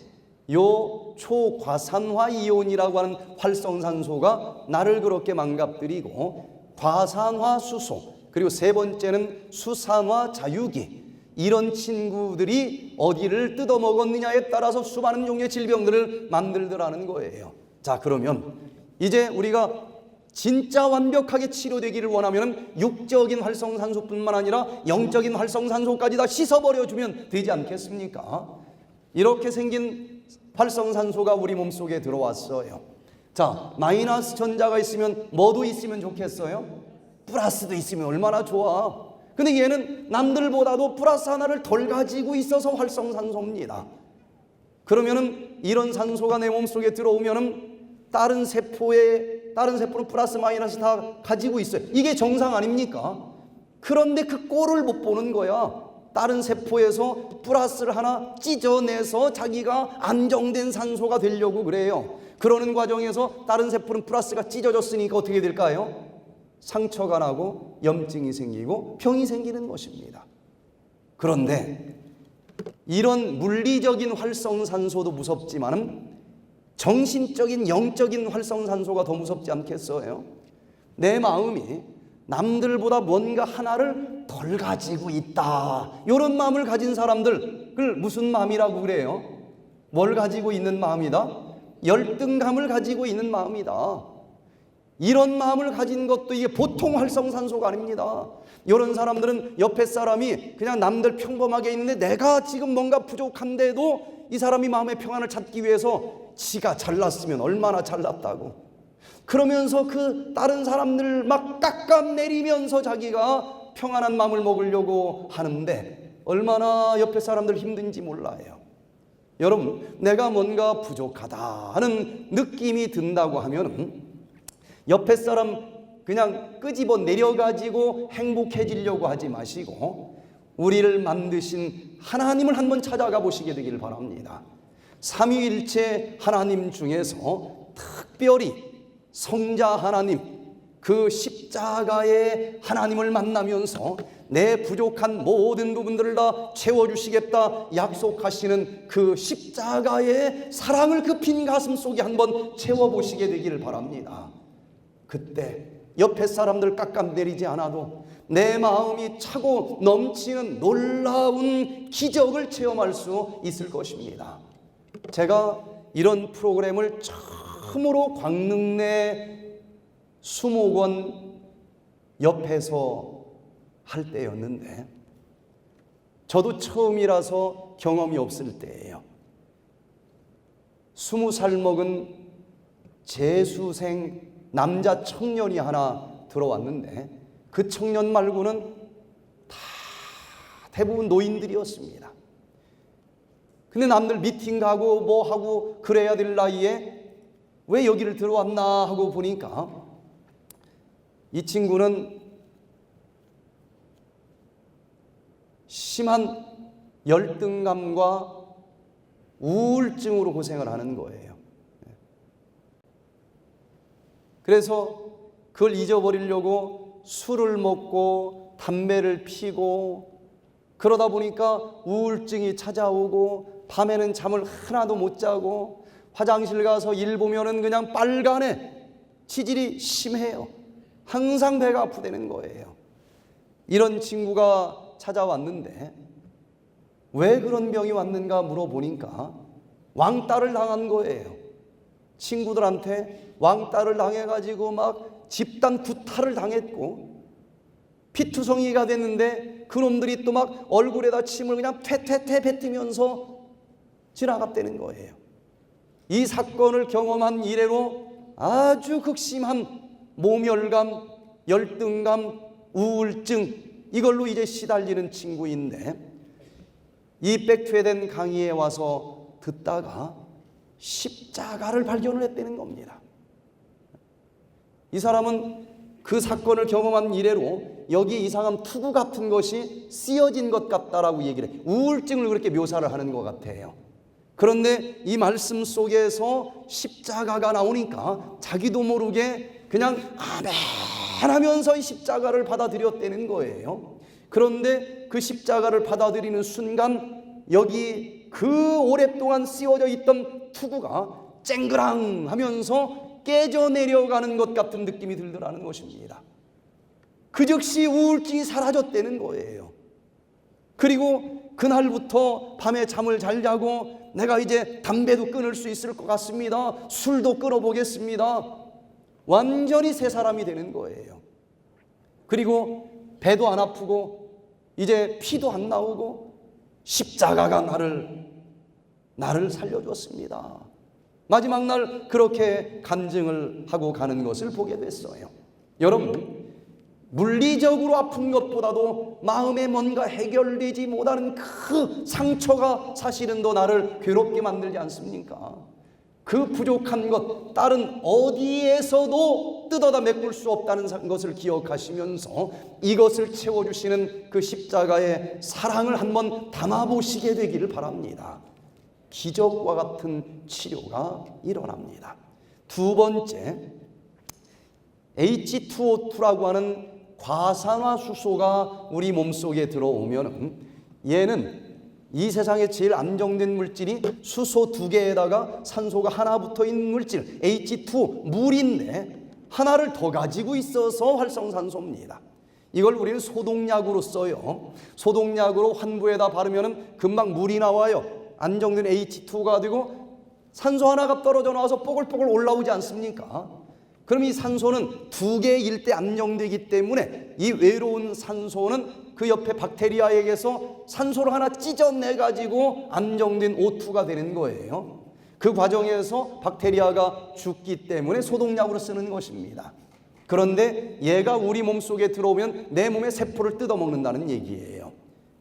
요 초과산화 이온이라고 하는 활성산소가 나를 그렇게 망가뜨리고 과산화수소, 그리고 세 번째는 수산화 자유기, 이런 친구들이 어디를 뜯어먹었느냐에 따라서 수많은 종류의 질병들을 만들더라는 거예요. 자, 그러면 이제 우리가 진짜 완벽하게 치료되기를 원하면 육적인 활성산소뿐만 아니라 영적인 활성산소까지 다 씻어버려주면 되지 않겠습니까? 이렇게 생긴 활성산소가 우리 몸속에 들어왔어요. 자, 마이너스 전자가 있으면 뭐도 있으면 좋겠어요? 플러스도 있으면 얼마나 좋아. 근데 얘는 남들보다도 플러스 하나를 덜 가지고 있어서 활성산소입니다. 그러면은 이런 산소가 내 몸속에 들어오면은 다른 세포는 플러스 마이너스 다 가지고 있어요. 이게 정상 아닙니까? 그런데 그 꼴을 못 보는 거야. 다른 세포에서 플러스를 하나 찢어내서 자기가 안정된 산소가 되려고 그래요. 그러는 과정에서 다른 세포는 플러스가 찢어졌으니까 어떻게 될까요? 상처가 나고 염증이 생기고 병이 생기는 것입니다. 그런데 이런 물리적인 활성산소도 무섭지만은 정신적인 영적인 활성산소가 더 무섭지 않겠어요? 내 마음이 남들보다 뭔가 하나를 덜 가지고 있다, 이런 마음을 가진 사람들, 그걸 무슨 마음이라고 그래요? 뭘 가지고 있는 마음이다? 열등감을 가지고 있는 마음이다. 이런 마음을 가진 것도 이게 보통 활성산소가 아닙니다. 이런 사람들은 옆에 사람이 그냥 남들 평범하게 있는데 내가 지금 뭔가 부족한데도 이 사람이 마음의 평안을 찾기 위해서 지가 잘났으면 얼마나 잘났다고 그러면서 그 다른 사람들 막 깎아내리면서 자기가 평안한 마음을 먹으려고 하는데 얼마나 옆에 사람들 힘든지 몰라요. 여러분, 내가 뭔가 부족하다 하는 느낌이 든다고 하면 옆에 사람 그냥 끄집어 내려가지고 행복해지려고 하지 마시고 우리를 만드신 하나님을 한번 찾아가 보시게 되길 바랍니다. 삼위일체 하나님 중에서 특별히 성자 하나님, 그 십자가의 하나님을 만나면서 내 부족한 모든 부분들을 다 채워주시겠다 약속하시는 그 십자가의 사랑을 그 빈 가슴 속에 한번 채워보시게 되기를 바랍니다. 그때 옆에 사람들 깎아내리지 않아도 내 마음이 차고 넘치는 놀라운 기적을 체험할 수 있을 것입니다. 제가 이런 프로그램을 처음으로 광릉내 수목원 옆에서 할 때였는데 저도 처음이라서 경험이 없을 때예요. 20살 먹은 재수생 남자 청년이 하나 들어왔는데 그 청년 말고는 다 대부분 노인들이었습니다. 근데 남들 미팅 가고 뭐 하고 그래야 될 나이에 왜 여기를 들어왔나 하고 보니까 이 친구는 심한 열등감과 우울증으로 고생을 하는 거예요. 그래서 그걸 잊어버리려고 술을 먹고 담배를 피고 그러다 보니까 우울증이 찾아오고 밤에는 잠을 하나도 못 자고 화장실 가서 일 보면은 그냥 빨간에 치질이 심해요. 항상 배가 아프다는 거예요. 이런 친구가 찾아왔는데 왜 그런 병이 왔는가 물어보니까 왕따를 당한 거예요. 친구들한테 왕따를 당해가지고 막 집단 구타를 당했고 피투성이가 됐는데 그놈들이 또 막 얼굴에다 침을 그냥 퇴퇴퇴 뱉으면서 지나갔다는 거예요. 이 사건을 경험한 이래로 아주 극심한 모멸감, 열등감, 우울증 이걸로 이제 시달리는 친구인데 이 백퇴된 강의에 와서 듣다가 십자가를 발견을 했다는 겁니다. 이 사람은 그 사건을 경험한 이래로 여기 이상한 투구 같은 것이 쓰여진 것 같다라고 얘기를 해요. 우울증을 그렇게 묘사를 하는 것 같아요. 그런데 이 말씀 속에서 십자가가 나오니까 자기도 모르게 그냥 아멘 하면서 이 십자가를 받아들였다는 거예요. 그런데 그 십자가를 받아들이는 순간 여기 그 오랫동안 씌워져 있던 투구가 쨍그랑 하면서 깨져 내려가는 것 같은 느낌이 들더라는 것입니다. 그 즉시 우울증이 사라졌다는 거예요. 그리고 그날부터 밤에 잠을 잘 자고 내가 이제 담배도 끊을 수 있을 것 같습니다. 술도 끊어보겠습니다. 완전히 새 사람이 되는 거예요. 그리고 배도 안 아프고 이제 피도 안 나오고 십자가가 나를 살려줬습니다. 마지막 날 그렇게 간증을 하고 가는 것을 보게 됐어요. 여러분, 물리적으로 아픈 것보다도 마음에 뭔가 해결되지 못하는 그 상처가 사실은 더 나를 괴롭게 만들지 않습니까? 그 부족한 것 다른 어디에서도 뜯어다 메꿀 수 없다는 것을 기억하시면서 이것을 채워주시는 그 십자가의 사랑을 한번 담아보시게 되기를 바랍니다. 기적과 같은 치료가 일어납니다. 두 번째, H2O2라고 하는 과산화수소가 우리 몸속에 들어오면 얘는 이 세상에 제일 안정된 물질이 수소 2개에다가 산소가 하나 붙어 있는 물질 H2O 물인데 하나를 더 가지고 있어서 활성산소입니다. 이걸 우리는 소독약으로 써요. 소독약으로 환부에다 바르면 금방 물이 나와요. 안정된 H2O가 되고 산소 하나가 떨어져 나와서 뽀글뽀글 올라오지 않습니까? 그럼 이 산소는 2개일 때 안정되기 때문에 이 외로운 산소는 그 옆에 박테리아에게서 산소를 하나 찢어내가지고 안정된 O2가 되는 거예요. 그 과정에서 박테리아가 죽기 때문에 소독약으로 쓰는 것입니다. 그런데 얘가 우리 몸속에 들어오면 내 몸의 세포를 뜯어먹는다는 얘기예요.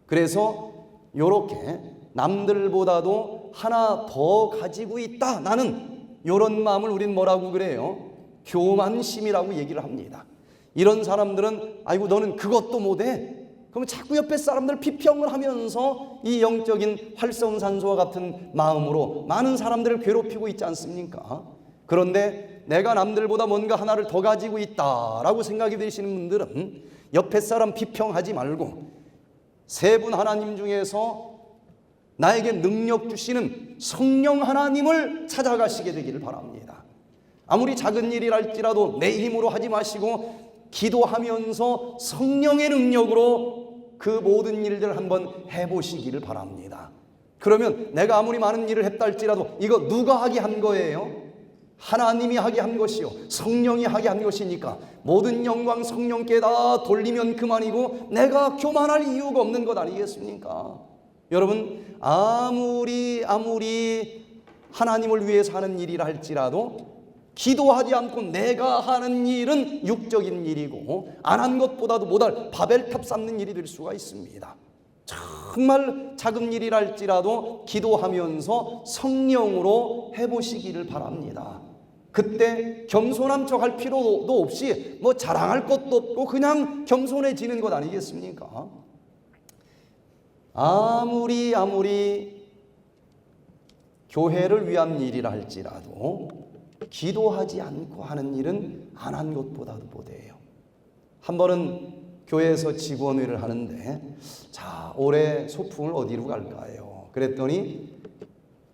그래서 이렇게 남들보다도 하나 더 가지고 있다, 나는 이런 마음을 우린 뭐라고 그래요? 교만심이라고 얘기를 합니다. 이런 사람들은 아이고 너는 그것도 못해. 그러면 자꾸 옆에 사람들 비평을 하면서 이 영적인 활성산소와 같은 마음으로 많은 사람들을 괴롭히고 있지 않습니까? 그런데 내가 남들보다 뭔가 하나를 더 가지고 있다라고 생각이 되시는 분들은 옆에 사람 비평하지 말고 세 분 하나님 중에서 나에게 능력 주시는 성령 하나님을 찾아가시게 되기를 바랍니다. 아무리 작은 일이랄지라도 내 힘으로 하지 마시고 기도하면서 성령의 능력으로 그 모든 일들을 한번 해보시기를 바랍니다. 그러면 내가 아무리 많은 일을 했다 할지라도 이거 누가 하게 한 거예요? 하나님이 하게 한 것이요 성령이 하게 한 것이니까 모든 영광 성령께 다 돌리면 그만이고 내가 교만할 이유가 없는 것 아니겠습니까? 여러분 아무리 하나님을 위해서 하는 일이라 할지라도 기도하지 않고 내가 하는 일은 육적인 일이고 안 한 것보다도 못할 바벨탑 쌓는 일이 될 수가 있습니다. 정말 작은 일이라 할지라도 기도하면서 성령으로 해보시기를 바랍니다. 그때 겸손한 척 할 필요도 없이 뭐 자랑할 것도 없고 그냥 겸손해지는 것 아니겠습니까? 아무리 교회를 위한 일이라 할지라도 기도하지 않고 하는 일은 안 한 것보다도 못해요. 한 번은 교회에서 직원회를 하는데 자 올해 소풍을 어디로 갈까요? 그랬더니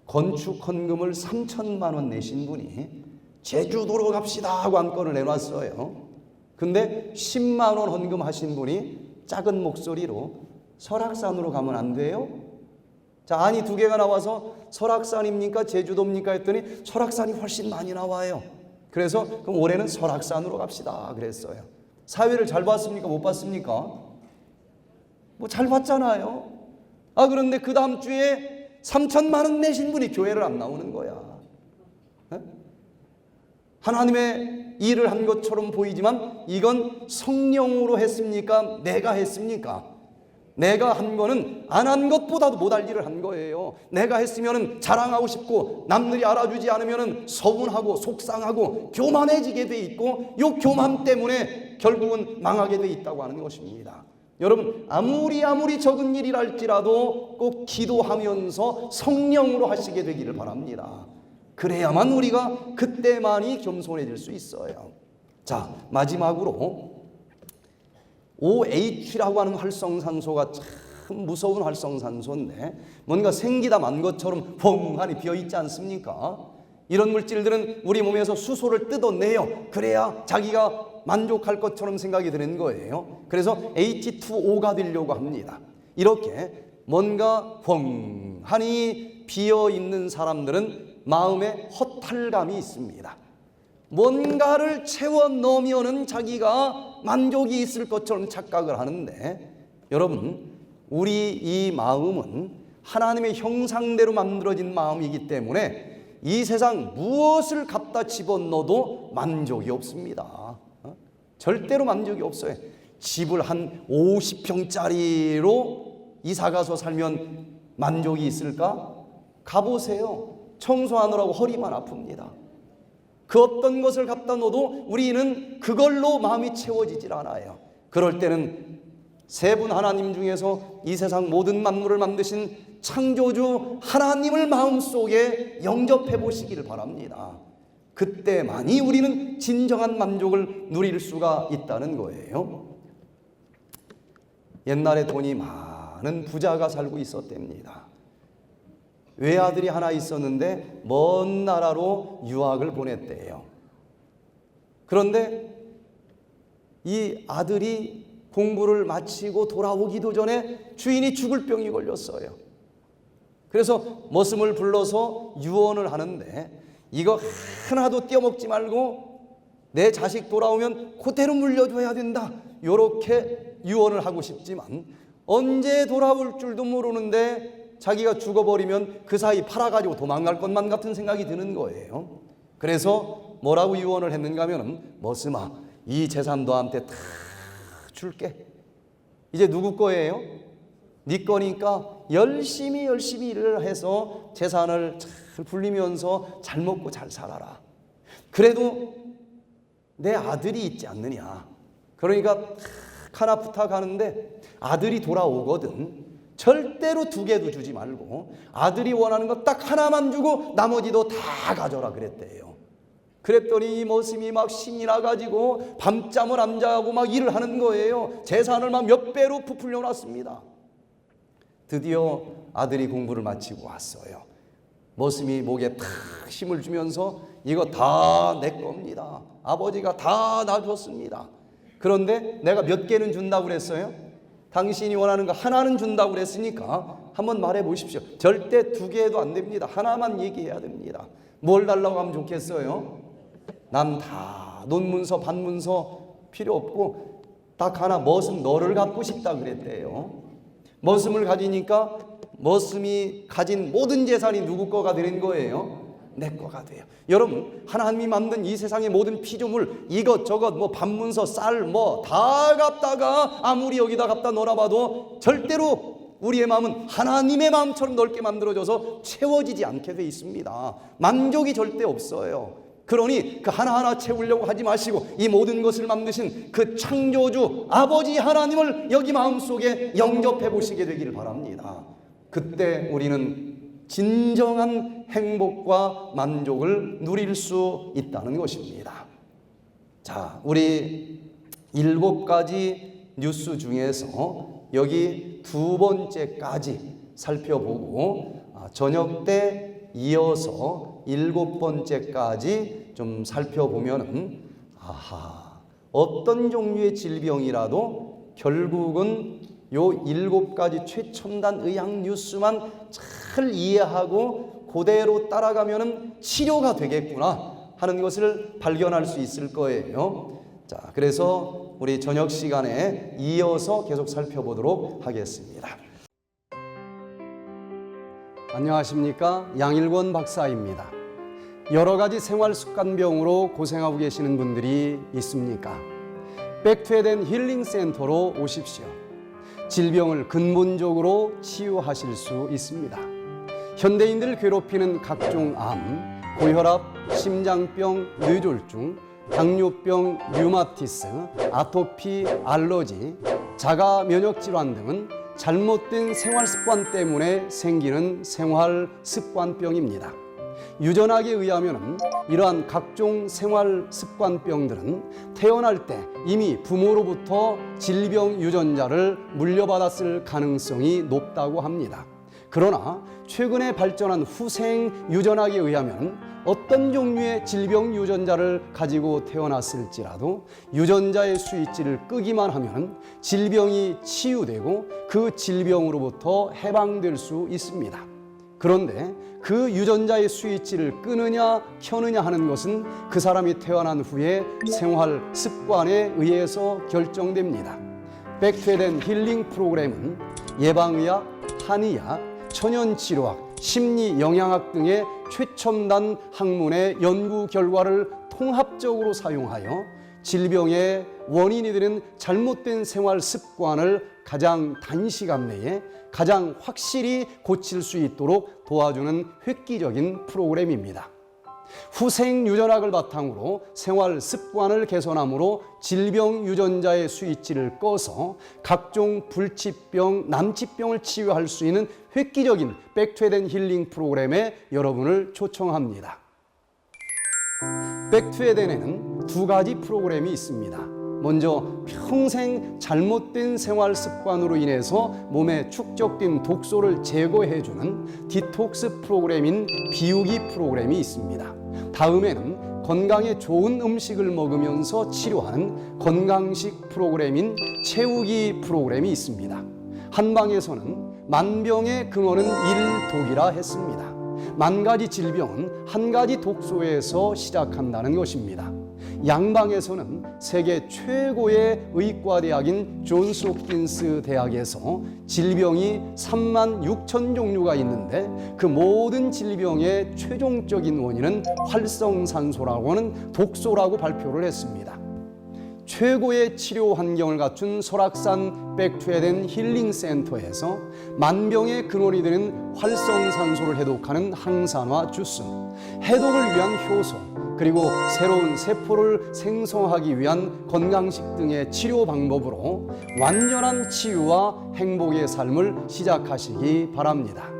건축 헌금을 3천만 원 내신 분이 제주도로 갑시다 하고 안건을 내놨어요. 근데 10만 원 헌금하신 분이 작은 목소리로 설악산으로 가면 안 돼요? 자, 아니 두 개가 나와서 설악산입니까? 제주도입니까? 했더니 설악산이 훨씬 많이 나와요. 그래서 그럼 올해는 설악산으로 갑시다 그랬어요. 사회를 잘 봤습니까? 못 봤습니까? 뭐 잘 봤잖아요. 그런데 그 다음 주에 3천만 원 내신 분이 교회를 안 나오는 거야. 네? 하나님의 일을 한 것처럼 보이지만 이건 성령으로 했습니까? 내가 했습니까? 내가 한 거는 안 한 것보다도 못할 일을 한 거예요. 내가 했으면 자랑하고 싶고 남들이 알아주지 않으면 서운하고 속상하고 교만해지게 돼 있고 이 교만 때문에 결국은 망하게 돼 있다고 하는 것입니다. 여러분 아무리 적은 일이랄지라도 꼭 기도하면서 성령으로 하시게 되기를 바랍니다. 그래야만 우리가 그때만이 겸손해질 수 있어요. 자, 마지막으로 OH라고 하는 활성산소가 참 무서운 활성산소인데 뭔가 생기다 만 것처럼 펑하니 비어있지 않습니까? 이런 물질들은 우리 몸에서 수소를 뜯어내요. 그래야 자기가 만족할 것처럼 생각이 드는 거예요. 그래서 H2O가 되려고 합니다. 이렇게 뭔가 펑하니 비어있는 사람들은 마음에 허탈감이 있습니다. 뭔가를 채워 넣으면은 자기가 만족이 있을 것처럼 착각을 하는데 여러분 우리 이 마음은 하나님의 형상대로 만들어진 마음이기 때문에 이 세상 무엇을 갖다 집어넣어도 만족이 없습니다. 절대로 만족이 없어요. 집을 한 50평짜리로 이사가서 살면 만족이 있을까? 가보세요. 청소하느라고 허리만 아픕니다. 그 어떤 것을 갖다 놓아도 우리는 그걸로 마음이 채워지질 않아요. 그럴 때는 세 분 하나님 중에서 이 세상 모든 만물을 만드신 창조주 하나님을 마음속에 영접해 보시기를 바랍니다. 그때만이 우리는 진정한 만족을 누릴 수가 있다는 거예요. 옛날에 돈이 많은 부자가 살고 있었답니다. 외아들이 하나 있었는데 먼 나라로 유학을 보냈대요. 그런데 이 아들이 공부를 마치고 돌아오기도 전에 주인이 죽을 병이 걸렸어요. 그래서 머슴을 불러서 유언을 하는데 이거 하나도 떼어먹지 말고 내 자식 돌아오면 그대로 물려줘야 된다. 이렇게 유언을 하고 싶지만 언제 돌아올 줄도 모르는데 자기가 죽어버리면 그 사이 팔아가지고 도망갈 것만 같은 생각이 드는 거예요. 그래서 뭐라고 유언을 했는가 하면 머슴아 이 재산 너한테 다 줄게. 이제 누구 거예요? 네 거니까 열심히 일을 해서 재산을 잘 불리면서 잘 먹고 잘 살아라. 그래도 내 아들이 있지 않느냐. 그러니까 하나 부탁하는데 아들이 돌아오거든 절대로 2개도 주지 말고 아들이 원하는 것 딱 하나만 주고 나머지도 다 가져라 그랬대요. 그랬더니 이 머슴이 막 신이 나가지고 밤잠을 안 자고 막 일을 하는 거예요. 재산을 막 몇 배로 부풀려 놨습니다. 드디어 아들이 공부를 마치고 왔어요. 머슴이 목에 탁 힘을 주면서 이거 다 내 겁니다. 아버지가 다 놔줬습니다. 그런데 내가 몇 개는 준다고 그랬어요? 당신이 원하는 거 하나는 준다고 그랬으니까 한번 말해 보십시오. 절대 2개도 안 됩니다. 하나만 얘기해야 됩니다. 뭘 달라고 하면 좋겠어요? 난 다 논문서 반문서 필요 없고 딱 하나 머슴 너를 갖고 싶다 그랬대요. 머슴을 가지니까 머슴이 가진 모든 재산이 누구 거가 되는 거예요? 내 거가 돼요. 여러분 하나님이 만든 이 세상의 모든 피조물 이것저것 뭐 반문서 쌀 뭐 다 갖다가 아무리 여기다 갖다 놀아봐도 절대로 우리의 마음은 하나님의 마음처럼 넓게 만들어져서 채워지지 않게 돼 있습니다. 만족이 절대 없어요. 그러니 그 하나하나 채우려고 하지 마시고 이 모든 것을 만드신 그 창조주 아버지 하나님을 여기 마음속에 영접해 보시게 되기를 바랍니다. 그때 우리는 진정한 행복과 만족을 누릴 수 있다는 것입니다. 자, 우리 7가지 뉴스 중에서 여기 2번째까지 살펴보고 저녁 때 이어서 7번째까지 좀 살펴보면은 어떤 종류의 질병이라도 결국은 요 7가지 최첨단 의학 뉴스만 잘 이해하고 그대로 따라가면은 치료가 되겠구나 하는 것을 발견할 수 있을 거예요. 자, 그래서 우리 저녁 시간에 이어서 계속 살펴보도록 하겠습니다. 안녕하십니까? 양일권 박사입니다. 여러 가지 생활 습관병으로 고생하고 계시는 분들이 있습니까? 백투에덴 힐링 센터로 오십시오. 질병을 근본적으로 치유하실 수 있습니다. 현대인들을 괴롭히는 각종 암, 고혈압, 심장병, 뇌졸중, 당뇨병, 류마티스, 아토피, 알러지, 자가 면역 질환 등은 잘못된 생활 습관 때문에 생기는 생활 습관병입니다. 유전학에 의하면 이러한 각종 생활 습관병들은 태어날 때 이미 부모로부터 질병 유전자를 물려받았을 가능성이 높다고 합니다. 그러나 최근에 발전한 후생 유전학에 의하면 어떤 종류의 질병 유전자를 가지고 태어났을지라도 유전자의 스위치를 끄기만 하면 질병이 치유되고 그 질병으로부터 해방될 수 있습니다. 그런데 그 유전자의 스위치를 끄느냐 켜느냐 하는 것은 그 사람이 태어난 후에 생활 습관에 의해서 결정됩니다. 백투에덴 힐링 프로그램은 예방의학, 한의학, 천연치료학, 심리영양학 등의 최첨단 학문의 연구 결과를 통합적으로 사용하여 질병의 원인이 되는 잘못된 생활 습관을 가장 단시간 내에 가장 확실히 고칠 수 있도록 도와주는 획기적인 프로그램입니다. 후생 유전학을 바탕으로 생활 습관을 개선함으로 질병 유전자의 스위치를 꺼서 각종 불치병, 난치병을 치유할 수 있는 획기적인 백투에덴 힐링 프로그램에 여러분을 초청합니다. 백투에덴에는 2가지 프로그램이 있습니다. 먼저 평생 잘못된 생활 습관으로 인해서 몸에 축적된 독소를 제거해주는 디톡스 프로그램인 비우기 프로그램이 있습니다. 다음에는 건강에 좋은 음식을 먹으면서 치료하는 건강식 프로그램인 채우기 프로그램이 있습니다. 한방에서는 만병의 근원은 일독이라 했습니다. 만가지 질병은 한 가지 독소에서 시작한다는 것입니다. 양방에서는 세계 최고의 의과대학인 존스 홉킨스 대학에서 질병이 36,000 종류가 있는데 그 모든 질병의 최종적인 원인은 활성산소라고 하는 독소라고 발표를 했습니다. 최고의 치료 환경을 갖춘 설악산 백투에덴 힐링 센터에서 만병의 근원이 되는 활성산소를 해독하는 항산화 주스, 해독을 위한 효소, 그리고 새로운 세포를 생성하기 위한 건강식 등의 치료 방법으로 완전한 치유와 행복의 삶을 시작하시기 바랍니다.